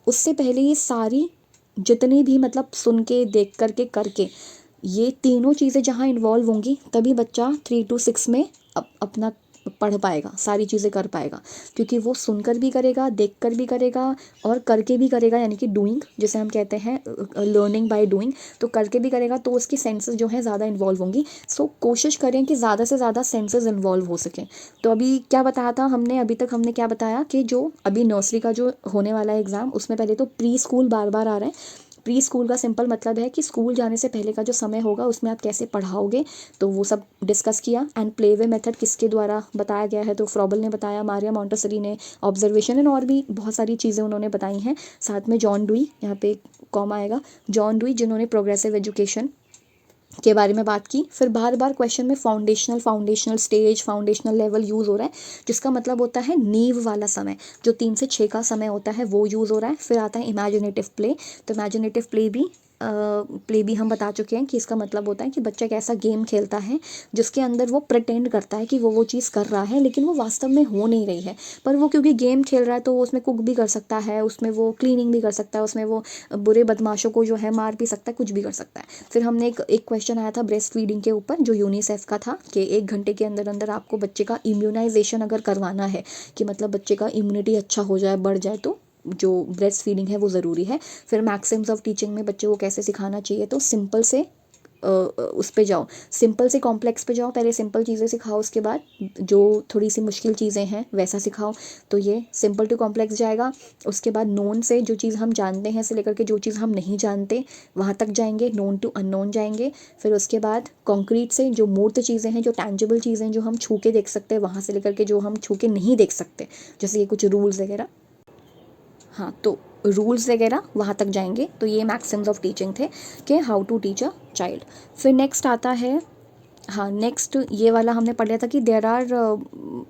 उससे पहले ये सारी जितनी भी मतलब सुन के देख करके करके, ये तीनों चीज़ें जहाँ इन्वॉल्व होंगी तभी बच्चा 3 to 6 में अपना पढ़ पाएगा, सारी चीज़ें कर पाएगा, क्योंकि वो सुनकर भी करेगा, देखकर भी करेगा और करके भी करेगा, यानी कि डूइंग जिसे हम कहते हैं, लर्निंग बाय डूइंग। तो करके भी करेगा तो उसकी सेंसेस जो है ज़्यादा इन्वॉल्व होंगी। सो कोशिश करें कि ज़्यादा से ज़्यादा सेंसेस इन्वॉल्व हो सकें। तो अभी क्या बताया था हमने, अभी तक हमने क्या बताया कि जो अभी नर्सरी का जो होने वाला है एग्ज़ाम, उसमें पहले तो प्री स्कूल बार बार आ रहा है। प्री स्कूल का सिंपल मतलब है कि स्कूल जाने से पहले का जो समय होगा उसमें आप कैसे पढ़ाओगे, तो वो सब डिस्कस किया। एंड प्ले वे मेथड किसके द्वारा बताया गया है, तो फ्रॉबल ने बताया, मारिया मोंटेसरी ने, ऑब्जर्वेशन एंड और भी बहुत सारी चीज़ें उन्होंने बताई हैं। साथ में जॉन डुई, यहाँ पे कॉमा आएगा, जॉन डुई जिन्होंने प्रोग्रेसिव एजुकेशन के बारे में बात की। फिर बार बार क्वेश्चन में foundational stage, foundational level use हो रहा है, जिसका मतलब होता है नींव वाला समय, जो 3 से 6 का समय होता है वो यूज़ हो रहा है। फिर आता है इमेजिनेटिव प्ले। तो इमेजिनेटिव प्ले भी हम बता चुके हैं कि इसका मतलब होता है कि बच्चा एक ऐसा गेम खेलता है जिसके अंदर वो प्रिटेंड करता है कि वो चीज़ कर रहा है, लेकिन वो वास्तव में हो नहीं रही है। पर वो क्योंकि गेम खेल रहा है तो वो उसमें कुक भी कर सकता है, उसमें वो क्लीनिंग भी कर सकता है, उसमें वो बुरे बदमाशों को जो है मार भी सकता है, कुछ भी कर सकता है। फिर हमने एक क्वेश्चन आया था ब्रेस्ट फीडिंग के ऊपर, जो यूनिसेफ का था, कि 1 घंटे के अंदर अंदर आपको बच्चे का इम्यूनाइजेशन अगर करवाना है, कि मतलब बच्चे का इम्यूनिटी अच्छा हो जाए, बढ़ जाए, तो जो ब्रेस्ट फीडिंग है वो ज़रूरी है। फिर मैक्सिम्स ऑफ टीचिंग में बच्चे को कैसे सिखाना चाहिए, तो सिंपल से उस पे जाओ, सिंपल से कॉम्प्लेक्स पे जाओ, पहले सिंपल चीज़ें सिखाओ, उसके बाद जो थोड़ी सी मुश्किल चीज़ें हैं वैसा सिखाओ। तो ये सिंपल टू कॉम्प्लेक्स जाएगा। उसके बाद नोन से जो चीज़ हम जानते हैं से लेकर के जो चीज़ हम नहीं जानते वहाँ तक जाएंगे, नोन टू अननोन जाएंगे। फिर उसके बाद कॉन्क्रीट से जो मूर्त चीज़ें हैं, जो टैंजिबल चीज़ें जो हम छू के देख सकते हैं, वहाँ से लेकर के जो हम छू के नहीं देख सकते, जैसे ये कुछ रूल्स वगैरह, हाँ, तो रूल्स वगैरह वहाँ तक जाएंगे। तो ये मैक्सिम्स ऑफ टीचिंग थे कि how to teach a child. फिर नेक्स्ट आता है, हाँ नेक्स्ट ये वाला हमने पढ़ लिया था कि देयर आर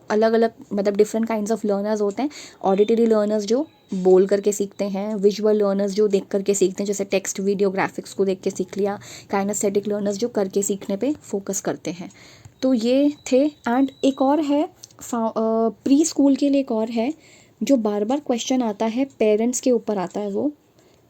अलग अलग मतलब डिफरेंट काइंड्स ऑफ लर्नर्स होते हैं। ऑडिटरी लर्नर्स जो बोल करके सीखते हैं, विजुअल लर्नर्स जो देख करके सीखते हैं, जैसे टेक्स्ट वीडियो ग्राफिक्स को देख के सीख लिया, काइनेस्थेटिक लर्नर्स जो करके सीखने पे फोकस करते हैं। तो ये थे। एंड एक और है प्री स्कूल के लिए, एक और है जो बार बार क्वेश्चन आता है, पेरेंट्स के ऊपर आता है। वो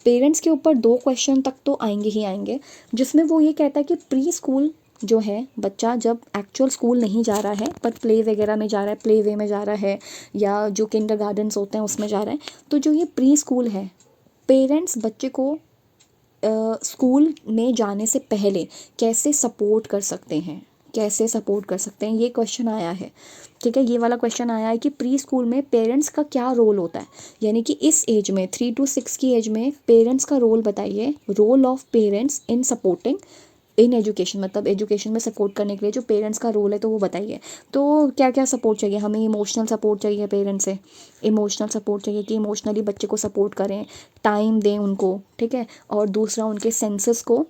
पेरेंट्स के ऊपर 2 क्वेश्चन तक तो आएंगे ही आएंगे, जिसमें वो ये कहता है कि प्री स्कूल जो है, बच्चा जब एक्चुअल स्कूल नहीं जा रहा है पर प्ले वगैरह में जा रहा है, प्ले वे में जा रहा है, या जो किंडरगार्टन्स होते हैं उसमें जा रहा है, तो जो ये प्री स्कूल है, पेरेंट्स बच्चे को स्कूल में जाने से पहले कैसे सपोर्ट कर सकते हैं, कैसे सपोर्ट कर सकते हैं, ये क्वेश्चन आया है। ठीक है, ये वाला क्वेश्चन आया है कि प्री स्कूल में पेरेंट्स का क्या रोल होता है, यानी कि इस एज में 3 to 6 की एज में पेरेंट्स का रोल बताइए, role of parents in supporting in education, मतलब एजुकेशन में सपोर्ट करने के लिए जो पेरेंट्स का रोल है तो वो बताइए। तो क्या क्या सपोर्ट चाहिए हमें, इमोशनल सपोर्ट चाहिए पेरेंट्स से, इमोशनल सपोर्ट चाहिए कि इमोशनली बच्चे को सपोर्ट करें, टाइम दें उनको, ठीक है, और दूसरा उनके सेंसेस को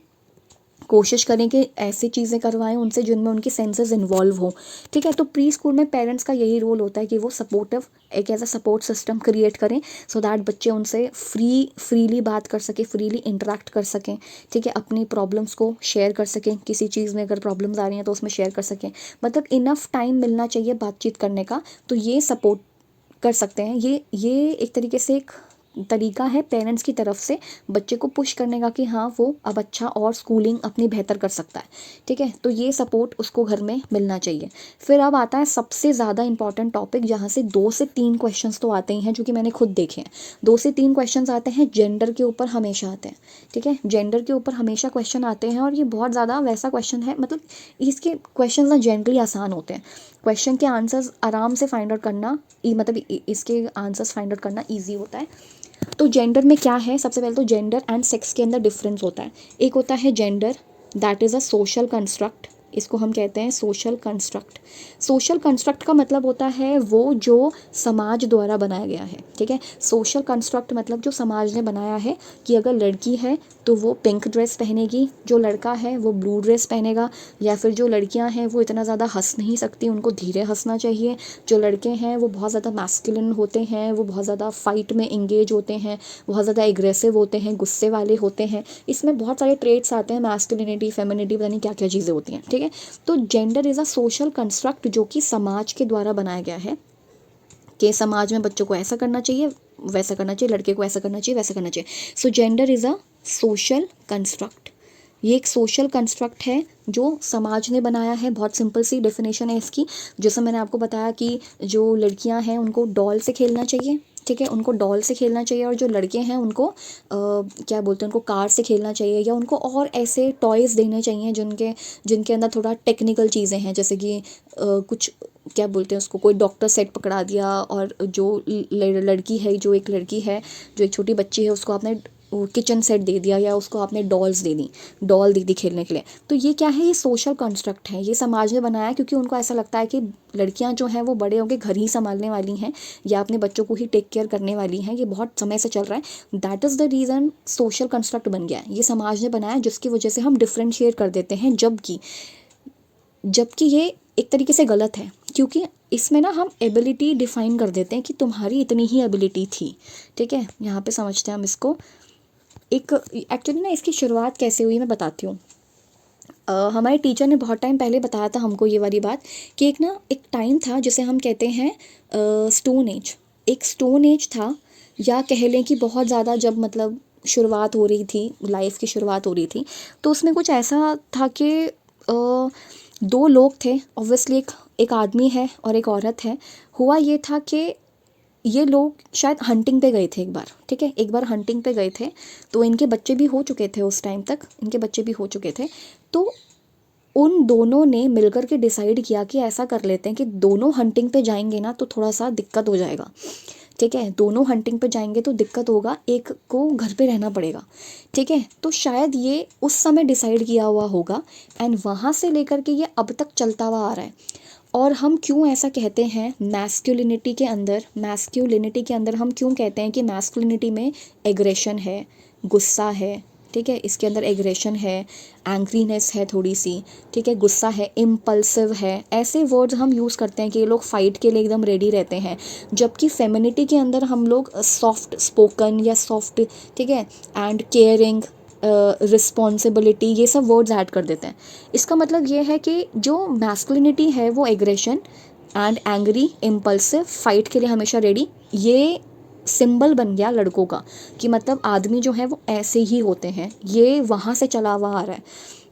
कोशिश करें कि ऐसी चीज़ें करवाएं उनसे जिनमें उनके सेंसेस इन्वॉल्व हो। ठीक है, तो प्री स्कूल में पेरेंट्स का यही रोल होता है कि वो सपोर्टिव एक ऐसा सपोर्ट सिस्टम क्रिएट करें, सो दैट बच्चे उनसे फ्रीली बात कर सकें, फ्रीली इंटरेक्ट कर सकें। ठीक है, अपनी प्रॉब्लम्स को शेयर कर सकें, किसी चीज़ में अगर प्रॉब्लम्स आ रही हैं तो उसमें शेयर कर सकें, मतलब इनफ टाइम मिलना चाहिए बातचीत करने का। तो ये सपोर्ट कर सकते हैं, ये एक तरीके से एक तरीका है पेरेंट्स की तरफ से बच्चे को पुश करने का कि हाँ वो अब अच्छा और स्कूलिंग अपनी बेहतर कर सकता है। ठीक है, तो ये सपोर्ट उसको घर में मिलना चाहिए। फिर अब आता है सबसे ज़्यादा इंपॉर्टेंट टॉपिक, जहाँ से 2 से 3 क्वेश्चंस तो आते ही हैं, जो कि मैंने खुद देखे हैं। 2 से 3 क्वेश्चंस आते हैं, जेंडर के ऊपर हमेशा आते हैं। ठीक है, जेंडर के ऊपर हमेशा क्वेश्चन आते हैं, और ये बहुत ज़्यादा वैसा क्वेश्चन है, मतलब इसके क्वेश्चन ना जनरली आसान होते हैं। क्वेश्चन के आंसर्स आराम से फाइंड आउट करना, मतलब इसके आंसर्स फाइंड आउट करना ईजी होता है। तो जेंडर में क्या है, सबसे पहले तो जेंडर एंड सेक्स के अंदर डिफरेंस होता है। एक होता है gender, that is a social construct, इसको हम कहते हैं सोशल कंस्ट्रक्ट। सोशल कंस्ट्रक्ट का मतलब होता है वो जो समाज द्वारा बनाया गया है। ठीक है, सोशल कंस्ट्रक्ट मतलब जो समाज ने बनाया है, कि अगर लड़की है तो वो पिंक ड्रेस पहनेगी, जो लड़का है वो ब्लू ड्रेस पहनेगा, या फिर जो लड़कियां हैं वो इतना ज़्यादा हंस नहीं सकती, उनको धीरे हंसना चाहिए। जो लड़के हैं वो बहुत ज़्यादा मैस्कुलिन होते हैं, वो बहुत ज़्यादा फाइट में इंगेज होते हैं, बहुत ज़्यादा एग्रेसिव होते हैं, गुस्से वाले होते हैं। इसमें बहुत सारे ट्रेट्स आते हैं, मैस्कुलिनिटी, फेमिनिटी, पता नहीं क्या क्या चीज़ें होती हैं। ठीक है, तो gender is a social construct जो कि समाज के द्वारा बनाया गया है, कि समाज में बच्चों को ऐसा करना चाहिए, वैसा करना चाहिए, लड़के को ऐसा करना चाहिए, वैसा करना चाहिए। सो gender is a social construct. ये एक सोशल कंस्ट्रक्ट है जो समाज ने बनाया है। बहुत सिंपल सी डेफिनेशन है इसकी। जैसे मैंने आपको बताया कि जो लड़कियां हैं उनको डॉल से खेलना चाहिए, ठीक है, उनको डॉल से खेलना चाहिए, और जो लड़के हैं उनको क्या बोलते हैं, उनको कार से खेलना चाहिए, या उनको और ऐसे टॉयज़ देने चाहिए जिनके जिनके अंदर थोड़ा टेक्निकल चीज़ें हैं, जैसे कि कुछ क्या बोलते हैं उसको, कोई डॉक्टर सेट पकड़ा दिया, और जो लड़की है, जो एक लड़की है, जो एक छोटी बच्ची है, उसको आपने किचन सेट दे दिया, या उसको आपने डॉल्स दे दी, डॉल दे दी खेलने के लिए। तो ये क्या है, ये सोशल कंस्ट्रक्ट है, ये समाज ने बनाया क्योंकि उनको ऐसा लगता है कि लड़कियां जो हैं वो बड़े होकर घर ही संभालने वाली हैं, या अपने बच्चों को ही टेक केयर करने वाली हैं। ये बहुत समय से चल रहा है। That is the reason social construct बन गया है, ये समाज ने बनाया, जिसकी वजह से हम डिफ्रेंशिएट कर देते हैं, जबकि ये एक तरीके से गलत है, क्योंकि इसमें ना हम एबिलिटी डिफाइन कर देते हैं कि तुम्हारी इतनी ही एबिलिटी थी, ठीक है। यहाँ पे समझते हैं हम इसको। एक एक्चुअली ना इसकी शुरुआत कैसे हुई मैं बताती हूँ। हमारे टीचर ने बहुत टाइम पहले बताया था हमको ये वाली बात, कि एक टाइम था जिसे हम कहते हैं स्टोन एज। एक स्टोन एज था, या कह लें कि बहुत ज़्यादा जब मतलब शुरुआत हो रही थी, लाइफ की शुरुआत हो रही थी, तो उसमें कुछ ऐसा था कि दो लोग थे, ऑब्वियसली एक आदमी है और एक औरत है। हुआ ये था कि ये लोग शायद हंटिंग पे गए थे एक बार, ठीक है, एक बार हंटिंग पे गए थे, तो इनके बच्चे भी हो चुके थे, उस टाइम तक इनके बच्चे भी हो चुके थे। तो उन दोनों ने मिलकर के डिसाइड किया कि ऐसा कर लेते हैं कि दोनों हंटिंग पे जाएंगे ना तो थोड़ा सा दिक्कत हो जाएगा, ठीक है, दोनों हंटिंग पे जाएंगे तो दिक्कत होगा, एक को घर पे रहना पड़ेगा, ठीक है। तो शायद ये उस समय डिसाइड किया हुआ होगा, एंड वहाँ से लेकर के ये अब तक चलता हुआ आ रहा है। और हम क्यों ऐसा कहते हैं, मैस्क्यूलिनिटी के अंदर हम क्यों कहते हैं कि मैस्कुलिनिटी में एग्रेशन है, गुस्सा है, ठीक है, इसके अंदर एग्रेशन है, एंग्रीनेस है थोड़ी सी, ठीक है, गुस्सा है, इम्पल्सिव है, ऐसे वर्ड्स हम यूज़ करते हैं कि ये लोग फाइट के लिए एकदम रेडी रहते हैं। जबकि फेमिनिटी के अंदर हम लोग सॉफ्ट स्पोकन या सॉफ्ट, ठीक है, एंड केयरिंग, रिस्पॉन्सिबिलिटी, ये सब वर्ड्स ऐड कर देते हैं। इसका मतलब ये है कि जो मैस्कुलिनिटी है वो aggression and angry, impulsive, fight के लिए हमेशा रेडी, ये सिंबल बन गया लड़कों का, कि मतलब आदमी जो है वो ऐसे ही होते हैं, ये वहाँ से चला हुआ आ रहा है,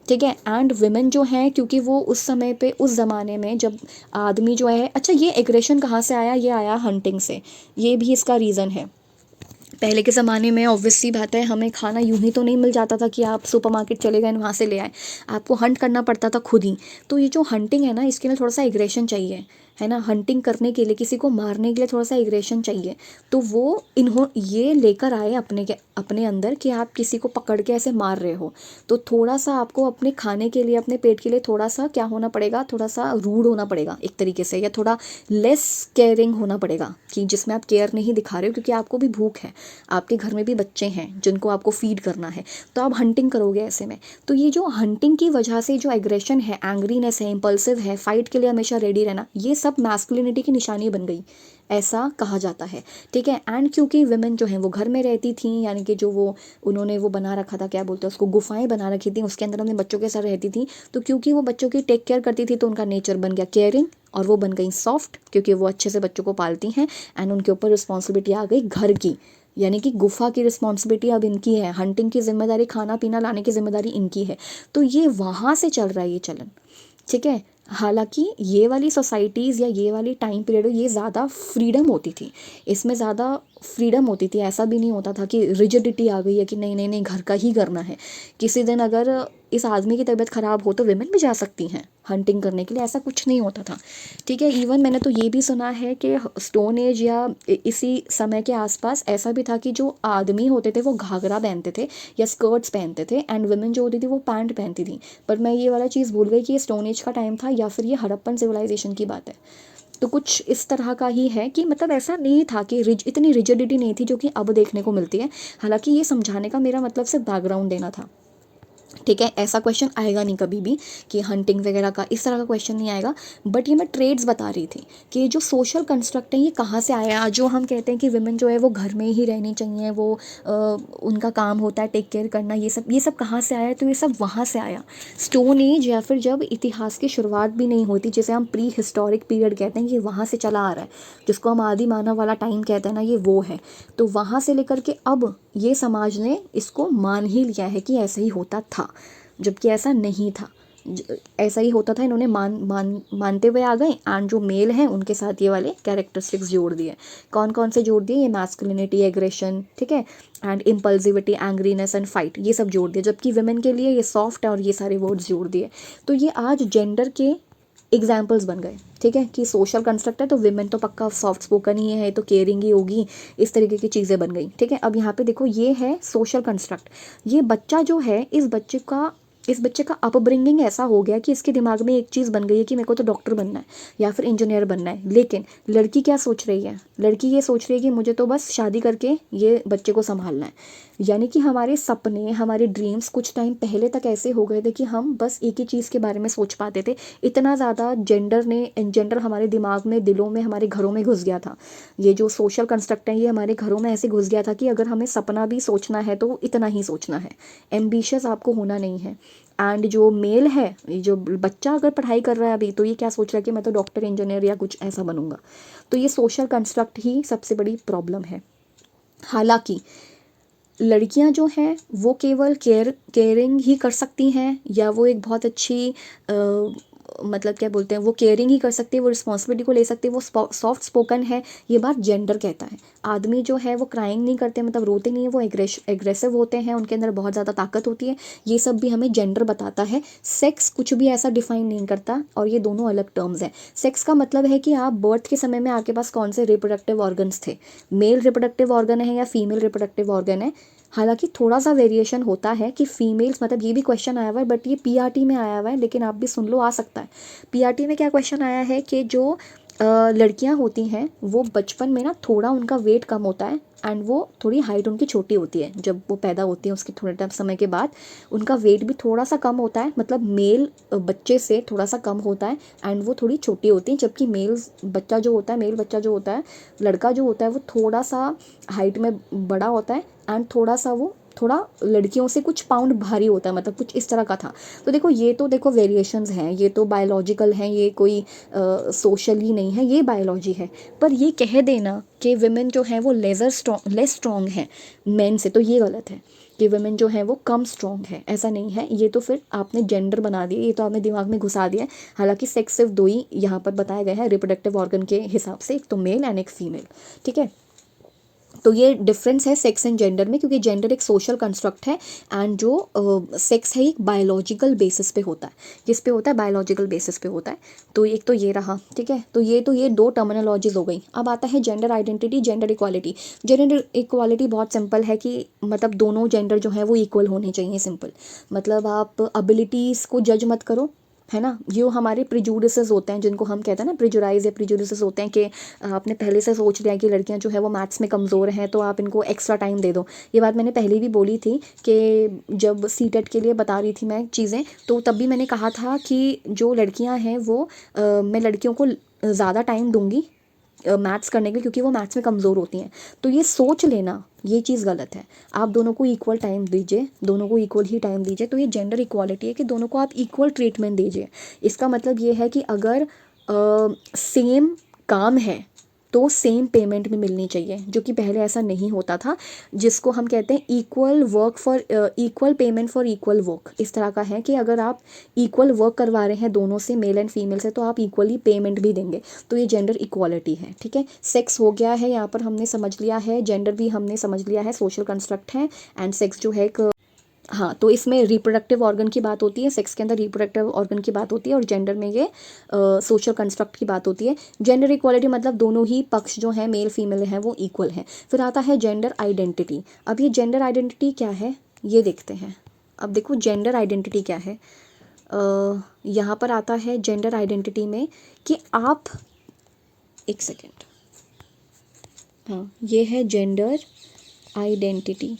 ठीक है। एंड विमेन जो हैं, क्योंकि वो उस समय पे, उस ज़माने में जब आदमी जो है, अच्छा ये एग्रेशन कहाँ से आया, ये आया हंटिंग से, ये भी इसका रीज़न है। पहले के ज़माने में ऑब्वियसली बात है, हमें खाना यूं ही तो नहीं मिल जाता था कि आप सुपरमार्केट चले गए वहाँ से ले आए, आपको हंट करना पड़ता था खुद ही। तो ये जो हंटिंग है ना, इसके लिए थोड़ा सा एग्रेशन चाहिए, है ना, हंटिंग करने के लिए, किसी को मारने के लिए थोड़ा सा एग्रेशन चाहिए। तो वो ये लेकर आए अपने अंदर कि आप किसी को पकड़ के ऐसे मार रहे हो, तो थोड़ा सा आपको अपने खाने के लिए, अपने पेट के लिए थोड़ा सा क्या होना पड़ेगा, थोड़ा सा रूड होना पड़ेगा एक तरीके से, या थोड़ा लेस केयरिंग होना पड़ेगा, कि जिसमें आप केयर नहीं दिखा रहे हो, क्योंकि आपको भी भूख है, आपके घर में भी बच्चे हैं जिनको आपको फीड करना है, तो आप हंटिंग करोगे ऐसे में। तो ये जो हंटिंग की वजह से जो एग्रेशन है, एंग्रीनेस है, इम्पल्सिव है, फाइट के लिए हमेशा रेडी रहना, ये सब मैस्कुलिनिटी की निशानी बन गई, ऐसा कहा जाता है, ठीक है। एंड क्योंकि वुमेन जो हैं वो घर में रहती थी, यानी कि जो वो उन्होंने वो बना रखा था, क्या बोलते हैं उसको, गुफाएं बना रखी थी, उसके अंदर अपने बच्चों के साथ रहती थी, तो क्योंकि वो बच्चों की टेक केयर करती थी, तो उनका नेचर बन गया केयरिंग, और वो बन गई सॉफ्ट, क्योंकि वो अच्छे से बच्चों को पालती हैं, एंड उनके ऊपर रिस्पॉन्सिबिलिटी आ गई घर की, यानी कि गुफा की रिस्पॉन्सिबिलिटी अब इनकी है, हंटिंग की जिम्मेदारी, खाना पीना लाने की जिम्मेदारी इनकी है। तो ये वहाँ से चल रहा है ये चलन, ठीक है। हालांकि ये वाली सोसाइटीज़ या ये वाली टाइम पीरियड, ये ज़्यादा फ्रीडम होती थी, इसमें ज़्यादा फ्रीडम होती थी, ऐसा भी नहीं होता था कि रिजिडिटी आ गई है कि नहीं नहीं नहीं घर का ही करना है। किसी दिन अगर इस आदमी की तबीयत ख़राब हो तो विमेन भी जा सकती हैं हंटिंग करने के लिए, ऐसा कुछ नहीं होता था, ठीक है। इवन मैंने तो ये भी सुना है कि स्टोन एज या इसी समय के आसपास ऐसा भी था कि जो आदमी होते थे वो घाघरा पहनते थे या स्कर्ट्स पहनते थे, एंड वुमेन जो होती थी वो पैंट पहनती थी। पर मैं ये वाला चीज़ भूल गई कि ये स्टोन एज का टाइम था या फिर ये हड़प्पन सिविलाइजेशन की बात है। तो कुछ इस तरह का ही है कि मतलब ऐसा नहीं था कि इतनी रिजिडिटी नहीं थी जो कि अब देखने को मिलती है। हालांकि ये समझाने का मेरा मतलब सिर्फ बैकग्राउंड देना था, ठीक है। ऐसा क्वेश्चन आएगा नहीं कभी भी कि हंटिंग वगैरह का, इस तरह का क्वेश्चन नहीं आएगा। बट ये मैं ट्रेड्स बता रही थी कि जो सोशल कंस्ट्रक्ट है ये कहाँ से आया, जो हम कहते हैं कि विमेन जो है वो घर में ही रहनी चाहिए, वो उनका काम होता है टेक केयर करना, ये सब कहाँ से आया, तो ये सब वहाँ से आया, स्टोन एज, या फिर जब इतिहास की शुरुआत भी नहीं होती, जिसे हम प्री हिस्टोरिक पीरियड कहते हैं, ये वहाँ से चला आ रहा है, जिसको हम आदि मानव वाला टाइम कहते हैं ना, ये वो है। तो वहाँ से लेकर के अब ये समाज ने इसको मान ही लिया है कि ऐसे ही होता था। जबकि ऐसा नहीं था। ऐसा ही होता था, इन्होंने मानते हुए आ गए, एंड जो मेल हैं उनके साथ ये वाले कैरेक्टरिस्टिक्स जोड़ दिए। कौन कौन से जोड़ दिए? ये मैस्कुलिनिटी, एग्रेशन, ठीक है, and impulsivity, angriness and fight, ये सब जोड़ दिए। जबकि वुमेन के लिए ये सॉफ्ट है और ये सारे वर्ड्स जोड़ दिए। तो ये आज जेंडर के एग्जाम्पल्स बन गए, ठीक है, कि सोशल कंस्ट्रक्ट है तो विमेन तो पक्का सॉफ्ट स्पोकन ही है, तो केयरिंग ही होगी, इस तरीके की चीज़ें बन गई, ठीक है। अब यहाँ पे देखो, ये है सोशल कंस्ट्रक्ट। ये बच्चा जो है, इस बच्चे का अपब्रिंगिंग ऐसा हो गया कि इसके दिमाग में एक चीज़ बन गई है कि मेरे को तो डॉक्टर बनना है या फिर इंजीनियर बनना है। लेकिन लड़की क्या सोच रही है? लड़की ये सोच रही है कि मुझे तो बस शादी करके ये बच्चे को संभालना है। यानी कि हमारे सपने, हमारे ड्रीम्स कुछ टाइम पहले तक ऐसे हो गए थे कि हम बस एक ही चीज़ के बारे में सोच पाते थे। इतना ज़्यादा जेंडर हमारे दिमाग में, दिलों में, हमारे घरों में घुस गया था। ये जो सोशल कंस्ट्रक्ट है ये हमारे घरों में ऐसे घुस गया था कि अगर हमें सपना भी सोचना है तो इतना ही सोचना है, एम्बिशियस आपको होना नहीं है। एंड जो मेल है, जो बच्चा अगर पढ़ाई कर रहा है अभी, तो ये क्या सोच रहा है कि मैं तो डॉक्टर, इंजीनियर या कुछ ऐसा बनूंगा। तो ये सोशल कंस्ट्रक्ट ही सबसे बड़ी प्रॉब्लम है। हालांकि लड़कियां जो हैं वो केवल केयरिंग ही कर सकती हैं, या वो एक बहुत अच्छी मतलब क्या बोलते हैं, वो केयरिंग ही कर सकती है, वो रिस्पॉन्सिबिलिटी को ले सकती है, वो सॉफ्ट स्पोकन है, ये बात जेंडर कहता है। आदमी जो है वो क्राइंग नहीं करते, मतलब रोते नहीं है, वो एग्रेसिव होते हैं, उनके अंदर बहुत ज़्यादा ताकत होती है। ये सब भी हमें जेंडर बताता है। सेक्स कुछ भी ऐसा डिफाइन नहीं करता, और ये दोनों अलग टर्म्स हैं। सेक्स का मतलब है कि आप बर्थ के समय में आपके पास कौन से रिप्रोडक्टिव ऑर्गन्स थे, मेल रिप्रोडक्टिव ऑर्गन है या फीमेल रिप्रोडक्टिव ऑर्गन है। हालांकि थोड़ा सा वेरिएशन होता है कि फीमेल्स, मतलब ये भी क्वेश्चन आया हुआ है, बट ये पीआरटी में आया हुआ है, लेकिन आप भी सुन लो, आ सकता है। पीआरटी में क्या क्वेश्चन आया है कि जो लड़कियां होती हैं वो बचपन में ना थोड़ा उनका वेट कम होता है, एंड वो थोड़ी हाइट उनकी छोटी होती है। जब वो पैदा होती हैं उसके थोड़े टाइम समय के बाद उनका वेट भी थोड़ा सा कम होता है, मतलब मेल बच्चे से थोड़ा सा कम होता है, एंड वो थोड़ी छोटी होती हैं। जबकि मेल बच्चा जो होता है, लड़का जो होता है, वो थोड़ा सा हाइट में बड़ा होता है, एंड थोड़ा लड़कियों से कुछ पाउंड भारी होता है, मतलब कुछ इस तरह का था। तो देखो, ये तो देखो वेरिएशंस हैं, ये तो बायोलॉजिकल हैं, ये कोई सोशली नहीं है, ये बायोलॉजी है। पर ये कह देना कि विमेन जो है वो लेस स्ट्रॉन्ग है मेन से, तो ये गलत है कि विमेन जो है वो कम स्ट्रॉन्ग है, ऐसा नहीं है। ये तो फिर आपने जेंडर बना दिया, ये तो आपने दिमाग में घुसा दिया है। हालांकि सेक्स सिर्फ दो ही यहाँ पर बताए गए हैं रिप्रोडक्टिव ऑर्गन के हिसाब से, एक तो मेल एंड एक फीमेल, ठीक है। तो ये डिफरेंस है सेक्स एंड जेंडर में, क्योंकि जेंडर एक सोशल कंस्ट्रक्ट है, एंड जो सेक्स है एक बायोलॉजिकल बेसिस पे होता है। किस पे होता है? बायोलॉजिकल बेसिस पे होता है। तो एक तो ये रहा, ठीक है। तो ये दो टर्मिनोलॉजीज हो गई। अब आता है gender identity, gender equality. Gender equality बहुत सिंपल है कि मतलब दोनों जेंडर जो है वो इक्वल होने चाहिए, सिंपल। मतलब आप एबिलिटीज़ को जज मत करो, है ना। जो हमारे प्रिजुडिसेस होते हैं, जिनको हम कहते हैं ना प्रिजुराइज या प्रिजुडिसेस होते हैं, कि आपने पहले से सोच लिया कि लड़कियां जो है वो मैथ्स में कमज़ोर हैं, तो आप इनको एक्स्ट्रा टाइम दे दो। ये बात मैंने पहले भी बोली थी कि जब सीटेट के लिए बता रही थी मैं चीज़ें, तो तब भी मैंने कहा था कि जो लड़कियां हैं वो मैं लड़कियों को ज़्यादा टाइम दूंगी मैथ्स करने के लिए, क्योंकि वो मैथ्स में कमज़ोर होती हैं। तो ये सोच लेना, ये चीज़ गलत है। आप दोनों को इक्वल टाइम दीजिए, दोनों को इक्वल ही टाइम दीजिए। तो ये जेंडर इक्वालिटी है कि दोनों को आप इक्वल ट्रीटमेंट दीजिए। इसका मतलब ये है कि अगर सेम काम है तो सेम पेमेंट भी मिलनी चाहिए, जो कि पहले ऐसा नहीं होता था, जिसको हम कहते हैं equal payment for equal work. इस तरह का है कि अगर आप इक्वल वर्क करवा रहे हैं दोनों से, मेल एंड फीमेल से, तो आप इक्वली पेमेंट भी देंगे। तो ये जेंडर इक्वालिटी है, ठीक है। सेक्स हो गया है, यहाँ पर हमने समझ लिया है, जेंडर भी हमने समझ लिया है, सोशल कंस्ट्रक्ट है, एंड सेक्स जो है एक, हाँ, तो इसमें रिप्रोडक्टिव ऑर्गन की बात होती है, सेक्स के अंदर रिप्रोडक्टिव ऑर्गन की बात होती है, और जेंडर में ये सोशल कंस्ट्रक्ट की बात होती है। जेंडर इक्वालिटी मतलब दोनों ही पक्ष जो हैं, मेल फीमेल हैं, वो इक्वल हैं। फिर आता है जेंडर आइडेंटिटी। अब ये जेंडर आइडेंटिटी क्या है ये देखते हैं। अब देखो जेंडर आइडेंटिटी क्या है। यहाँ पर आता है जेंडर आइडेंटिटी में कि आप, एक सेकेंड, हाँ, ये है जेंडर आइडेंटिटी।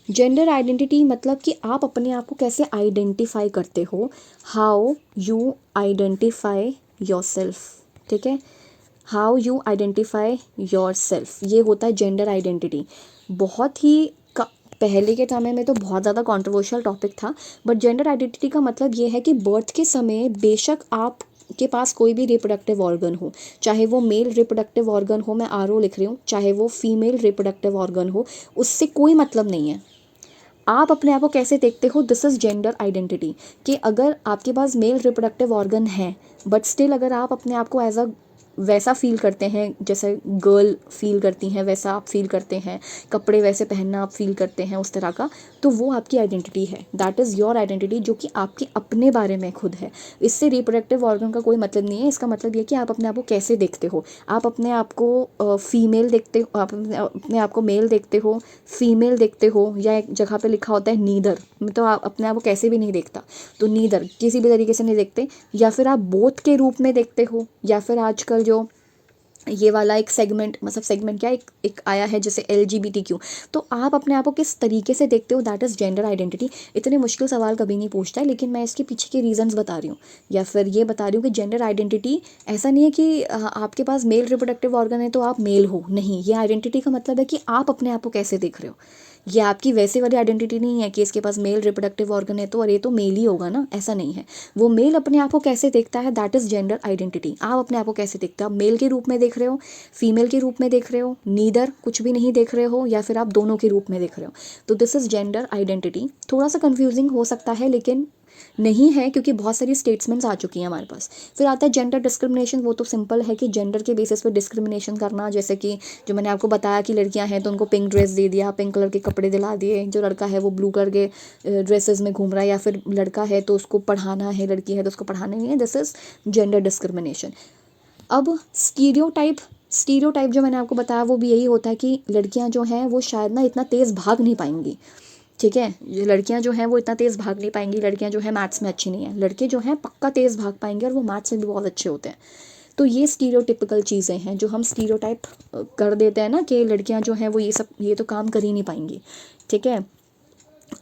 जेंडर आइडेंटिटी मतलब कि आप अपने आप को कैसे आइडेंटिफाई करते हो, how you identify your self, ठीक है। How you identify your self, ये होता है जेंडर आइडेंटिटी। बहुत ही पहले के समय में तो बहुत ज़्यादा कंट्रोवर्शियल टॉपिक था, बट जेंडर आइडेंटिटी का मतलब ये है कि बर्थ के समय बेशक आप के पास कोई भी रिप्रोडक्टिव ऑर्गन हो, चाहे वो मेल रिप्रोडक्टिव ऑर्गन हो, मैं आरओ लिख रही हूँ, चाहे वो फीमेल रिप्रोडक्टिव ऑर्गन हो, उससे कोई मतलब नहीं है। आप अपने आप को कैसे देखते हो, दिस इज़ जेंडर आइडेंटिटी। कि अगर आपके पास मेल रिप्रोडक्टिव ऑर्गन है बट स्टिल अगर आप अपने आप को एज अ वैसा फील करते हैं जैसे गर्ल फील करती हैं, वैसा आप फील करते हैं, कपड़े वैसे पहनना आप फील करते हैं उस तरह का, तो वो आपकी आइडेंटिटी है। दैट इज़ योर आइडेंटिटी, जो कि आपके अपने बारे में खुद है। इससे रिप्रोडक्टिव ऑर्गन का कोई मतलब नहीं है। इसका मतलब ये कि आप अपने आप को कैसे देखते हो। आप अपने आप को फीमेल देखते हो, आप अपने आप को मेल देखते हो, फीमेल देखते हो, या एक जगह पे लिखा होता है नीदर, तो आप अपने आप को कैसे भी नहीं देखता, तो नीदर किसी भी तरीके से नहीं देखते। या फिर आप बोथ के रूप में देखते हो, या फिर आजकल जो ये वाला एक सेगमेंट, मतलब सेगमेंट क्या, एक आया है जैसे LGBTQ, तो आप अपने आप को किस तरीके से देखते हो, दैट इज़ जेंडर आइडेंटिटी। इतने मुश्किल सवाल कभी नहीं पूछता है, लेकिन मैं इसके पीछे के रीजंस बता रही हूँ, या फिर ये बता रही हूँ कि जेंडर आइडेंटिटी ऐसा नहीं है कि आपके पास मेल रिप्रोडक्टिव ऑर्गन है तो आप मेल हो, नहीं। ये आइडेंटिटी का मतलब है कि आप अपने आप को कैसे देख रहे हो। ये आपकी वैसे वाली आइडेंटिटी नहीं है कि इसके पास मेल रिप्रोडक्टिव ऑर्गन है तो अरे तो मेल ही होगा ना, ऐसा नहीं है। वो मेल अपने आप को कैसे देखता है, दैट इज़ जेंडर आइडेंटिटी। आप अपने आप को कैसे देखते हो, आप मेल के रूप में देख रहे हो, फीमेल के रूप में देख रहे हो, नीदर कुछ भी नहीं देख रहे हो, या फिर आप दोनों के रूप में देख रहे हो, तो दिस इज़ जेंडर आइडेंटिटी। थोड़ा सा कंफ्यूजिंग हो सकता है लेकिन नहीं है, क्योंकि बहुत सारी स्टेटमेंट्स आ चुकी हैं हमारे पास। फिर आता है जेंडर डिस्क्रिमिनेशन। वो तो सिंपल है कि जेंडर के बेसिस पे डिस्क्रिमिनेशन करना, जैसे कि जो मैंने आपको बताया कि लड़कियां हैं तो उनको पिंक ड्रेस दे दिया, पिंक कलर के कपड़े दिला दिए, जो लड़का है वो ब्लू कलर के ड्रेसेस में घूम रहा है, या फिर लड़का है तो उसको पढ़ाना है, लड़की है तो उसको पढ़ाना नहीं है, दिस इज़ जेंडर डिस्क्रिमिनेशन। अब स्टीरियोटाइप जो मैंने आपको बताया वो भी यही होता है कि लड़कियां जो हैं वो शायद ना इतना तेज़ भाग नहीं पाएंगी, ठीक है। ये लड़कियां जो हैं वो इतना तेज़ भाग नहीं पाएंगी, लड़कियां जो है मैथ्स में अच्छी नहीं है, लड़के जो हैं पक्का तेज़ भाग पाएंगे और वो मैथ्स में भी बहुत अच्छे होते हैं। तो ये स्टीरियोटिपिकल चीज़ें हैं जो हम स्टीरियोटाइप कर देते हैं ना, कि लड़कियां जो हैं वो ये तो काम कर ही नहीं पाएंगी, ठीक है।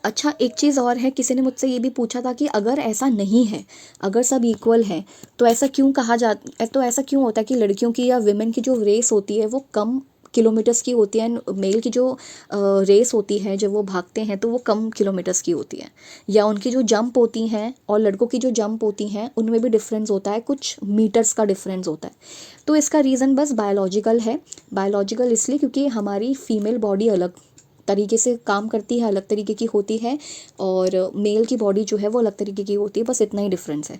अच्छा, एक चीज़ और है, किसी ने मुझसे ये भी पूछा था कि अगर ऐसा नहीं है, अगर सब इक्वल हैं, तो ऐसा क्यों कहा जा, तो ऐसा क्यों होता है कि लड़कियों की या विमेन की जो रेस होती है वो कम किलोमीटर्स की होती है, मेल की जो रेस होती है जब वो भागते हैं तो वो कम किलोमीटर्स की होती है, या उनकी जो जंप होती हैं और लड़कों की जो जंप होती हैं उनमें भी डिफरेंस होता है, कुछ मीटर्स का डिफरेंस होता है। तो इसका रीज़न बस बायोलॉजिकल है। बायोलॉजिकल इसलिए क्योंकि हमारी फीमेल बॉडी अलग तरीके से काम करती है, अलग तरीके की होती है, और मेल की बॉडी जो है वो अलग तरीके की होती है, बस इतना ही डिफरेंस है,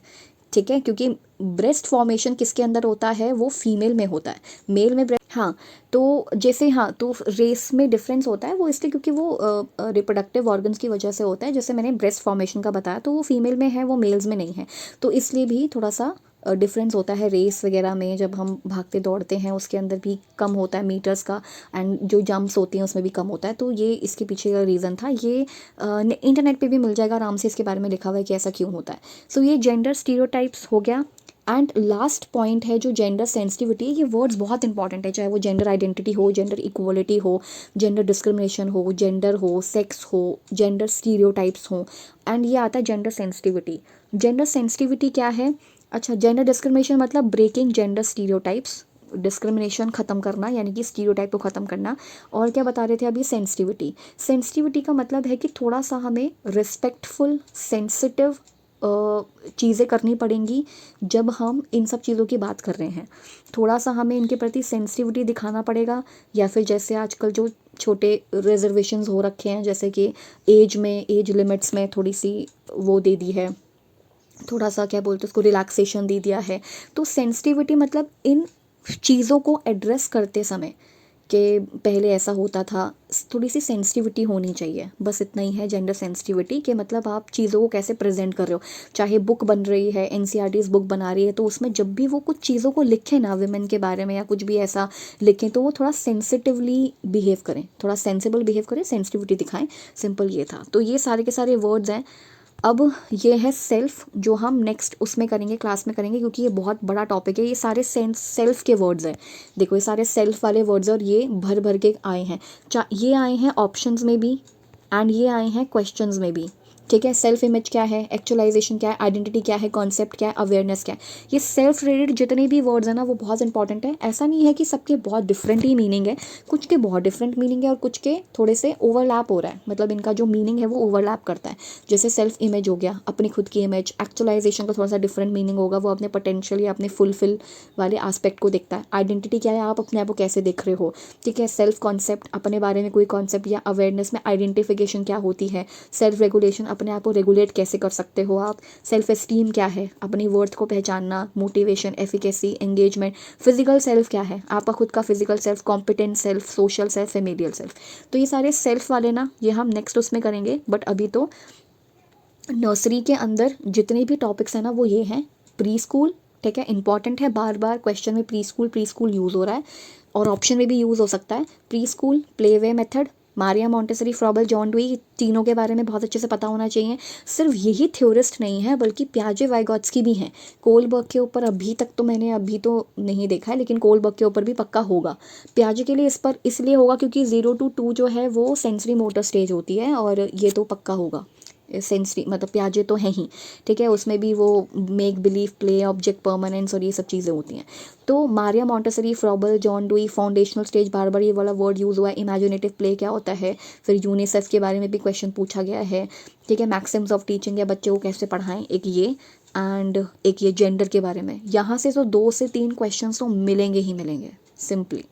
ठीक है। क्योंकि ब्रेस्ट फॉर्मेशन किसके अंदर होता है, वो फीमेल में होता है, मेल में ब्रेस्ट, हाँ। तो जैसे, हाँ, तो रेस में डिफरेंस होता है वो इसलिए क्योंकि वो रिप्रोडक्टिव ऑर्गन्स की वजह से होता है। जैसे मैंने ब्रेस्ट फॉर्मेशन का बताया तो वो फीमेल में है, वो मेल्स में नहीं है, तो इसलिए भी थोड़ा सा डिफरेंस होता है। रेस वगैरह में जब हम भागते दौड़ते हैं उसके अंदर भी कम होता है मीटर्स का, एंड जो जंप्स होती हैं उसमें भी कम होता है। तो ये इसके पीछे का रीज़न था। ये इंटरनेट पे भी मिल जाएगा आराम से, इसके बारे में लिखा हुआ है कि ऐसा क्यों होता है। सो ये जेंडर स्टीरियोटाइप्स हो गया। एंड लास्ट पॉइंट है जो जेंडर सेंसिटिविटी। ये वर्ड्स बहुत इंपॉर्टेंट है, चाहे वो जेंडर आइडेंटिटी हो, जेंडर इक्वलिटी हो, जेंडर डिस्क्रिमिनेशन हो, जेंडर हो, सेक्स हो, जेंडर स्टीरियोटाइप्स हो, एंड ये आता है जेंडर सेंसिटिविटी। जेंडर सेंसिटिविटी क्या है? अच्छा, जेंडर डिस्क्रिमिनेशन मतलब ब्रेकिंग जेंडर स्टीरियोटाइप्स, डिस्क्रिमिनेशन ख़त्म करना, यानी कि स्टीरियोटाइप को ख़त्म करना। और क्या बता रहे थे अभी? सेंसिटिविटी। सेंसिटिविटी का मतलब है कि थोड़ा सा हमें रिस्पेक्टफुल, सेंसिटिव चीज़ें करनी पड़ेंगी जब हम इन सब चीज़ों की बात कर रहे हैं। थोड़ा सा हमें इनके प्रति सेंसिटिविटी दिखाना पड़ेगा, या फिर जैसे आजकल जो छोटे रिजर्वेशंस हो रखे हैं, जैसे कि एज लिमिट्स में थोड़ी सी वो दे दी है, थोड़ा सा क्या बोलते हैं उसको, रिलैक्सेशन दे दिया है। तो सेंसिटिविटी मतलब इन चीज़ों को एड्रेस करते समय कि पहले ऐसा होता था, थोड़ी सी सेंसिटिविटी होनी चाहिए, बस इतना ही है जेंडर सेंसिटिविटी के मतलब आप चीज़ों को कैसे प्रेजेंट कर रहे हो। चाहे बुक बन रही है, NCERT's बुक बना रही है, तो उसमें जब भी वो कुछ चीज़ों को लिखें ना विमेन के बारे में या कुछ भी ऐसा लिखें, तो वो थोड़ा सेंसिटिवली बिहेव करें, थोड़ा सेंसिबल बिहेव करें, सेंसिटिविटी दिखाएं। सिंपल ये था। तो ये सारे के सारे वर्ड्स हैं। अब ये है सेल्फ, जो हम नेक्स्ट उसमें करेंगे, क्लास में करेंगे, क्योंकि ये बहुत बड़ा टॉपिक है। ये सारे सेल्फ के वर्ड्स हैं। देखो ये सारे सेल्फ वाले वर्ड्स हैं और ये भर भर के आए हैं। ये आए हैं ऑप्शंस में भी एंड ये आए हैं क्वेश्चंस में भी, ठीक है। सेल्फ इमेज क्या है, एक्चुअलाइजेशन क्या है, आइडेंटिटी क्या है, कॉन्सेप्ट क्या है, अवेयरनेस क्या है। ये सेल्फ रिलेटेड जितने भी वर्ड्स हैं ना वो बहुत इंपॉर्टेंट है। ऐसा नहीं है कि सबके बहुत डिफरेंट ही मीनिंग है, कुछ के बहुत डिफरेंट मीनिंग है और कुछ के थोड़े से ओवरलैप हो रहा है, मतलब इनका जो मीनिंग है वो ओवरलैप करता है। जैसे सेल्फ इमेज हो गया, अपनी खुद की इमेज, एक्चुअलाइजेशन का थोड़ा सा डिफरेंट मीनिंग होगा, वो अपने पोटेंशियल या अपने फुलफिल वाले आस्पेक्ट को देखता है। आइडेंटिटी क्या है, आप अपने आप को कैसे देख रहे हो, ठीक है। सेल्फ कॉन्सेप्ट, अपने बारे में कोई कॉन्सेप्ट या अवेयरनेस में आइडेंटिफिकेशन क्या होती है। सेल्फ रेगुलेशन, अपने आप को रेगुलेट कैसे कर सकते हो आप। सेल्फ एस्टीम क्या है, अपनी वर्थ को पहचानना। Motivation, efficacy, engagement. Physical self क्या है, आपका खुद का physical self, competent self, social self, familial self. तो ये सारे सेल्फ वाले ना ये हम नेक्स्ट उसमें करेंगे, बट अभी तो नर्सरी के अंदर जितने भी टॉपिक्स हैं ना वो ये हैं। प्री स्कूल, ठीक है, इंपॉर्टेंट है, बार बार क्वेश्चन में प्री स्कूल यूज़ हो रहा है और ऑप्शन में भी यूज़ हो सकता है। Preschool, play way method, Maria Montessori, Froebel, John Dewey, तीनों के बारे में बहुत अच्छे से पता होना चाहिए। सिर्फ यही थ्योरिस्ट नहीं है बल्कि प्याजे वाइगॉट्स्की भी हैं। कोलबर्ग के ऊपर अभी तक तो मैंने अभी तो नहीं देखा है, लेकिन कोलबर्ग के ऊपर भी पक्का होगा। प्याजे के लिए इस पर इसलिए होगा क्योंकि 0 to 2 जो है वो सेंसरी मोटर स्टेज होती है और ये तो पक्का होगा। सेंसरी मतलब प्याजे तो हैं ही, ठीक है। उसमें भी वो make believe, play, object permanence और ये सब चीज़ें होती हैं। तो Maria Montessori, Froebel, John Dewey, foundational stage, बार बार ये वाला वर्ड यूज़ हुआ है। इमेजिनेटिव प्ले क्या होता है, फिर यूनिसेफ के बारे में भी क्वेश्चन पूछा गया है, ठीक है। मैक्सिम्स ऑफ टीचिंग या बच्चे को कैसे पढ़ाएं, एक ये, एंड एक ये जेंडर के बारे में। यहाँ से तो 2 से 3 क्वेश्चन तो मिलेंगे ही मिलेंगे सिंपली।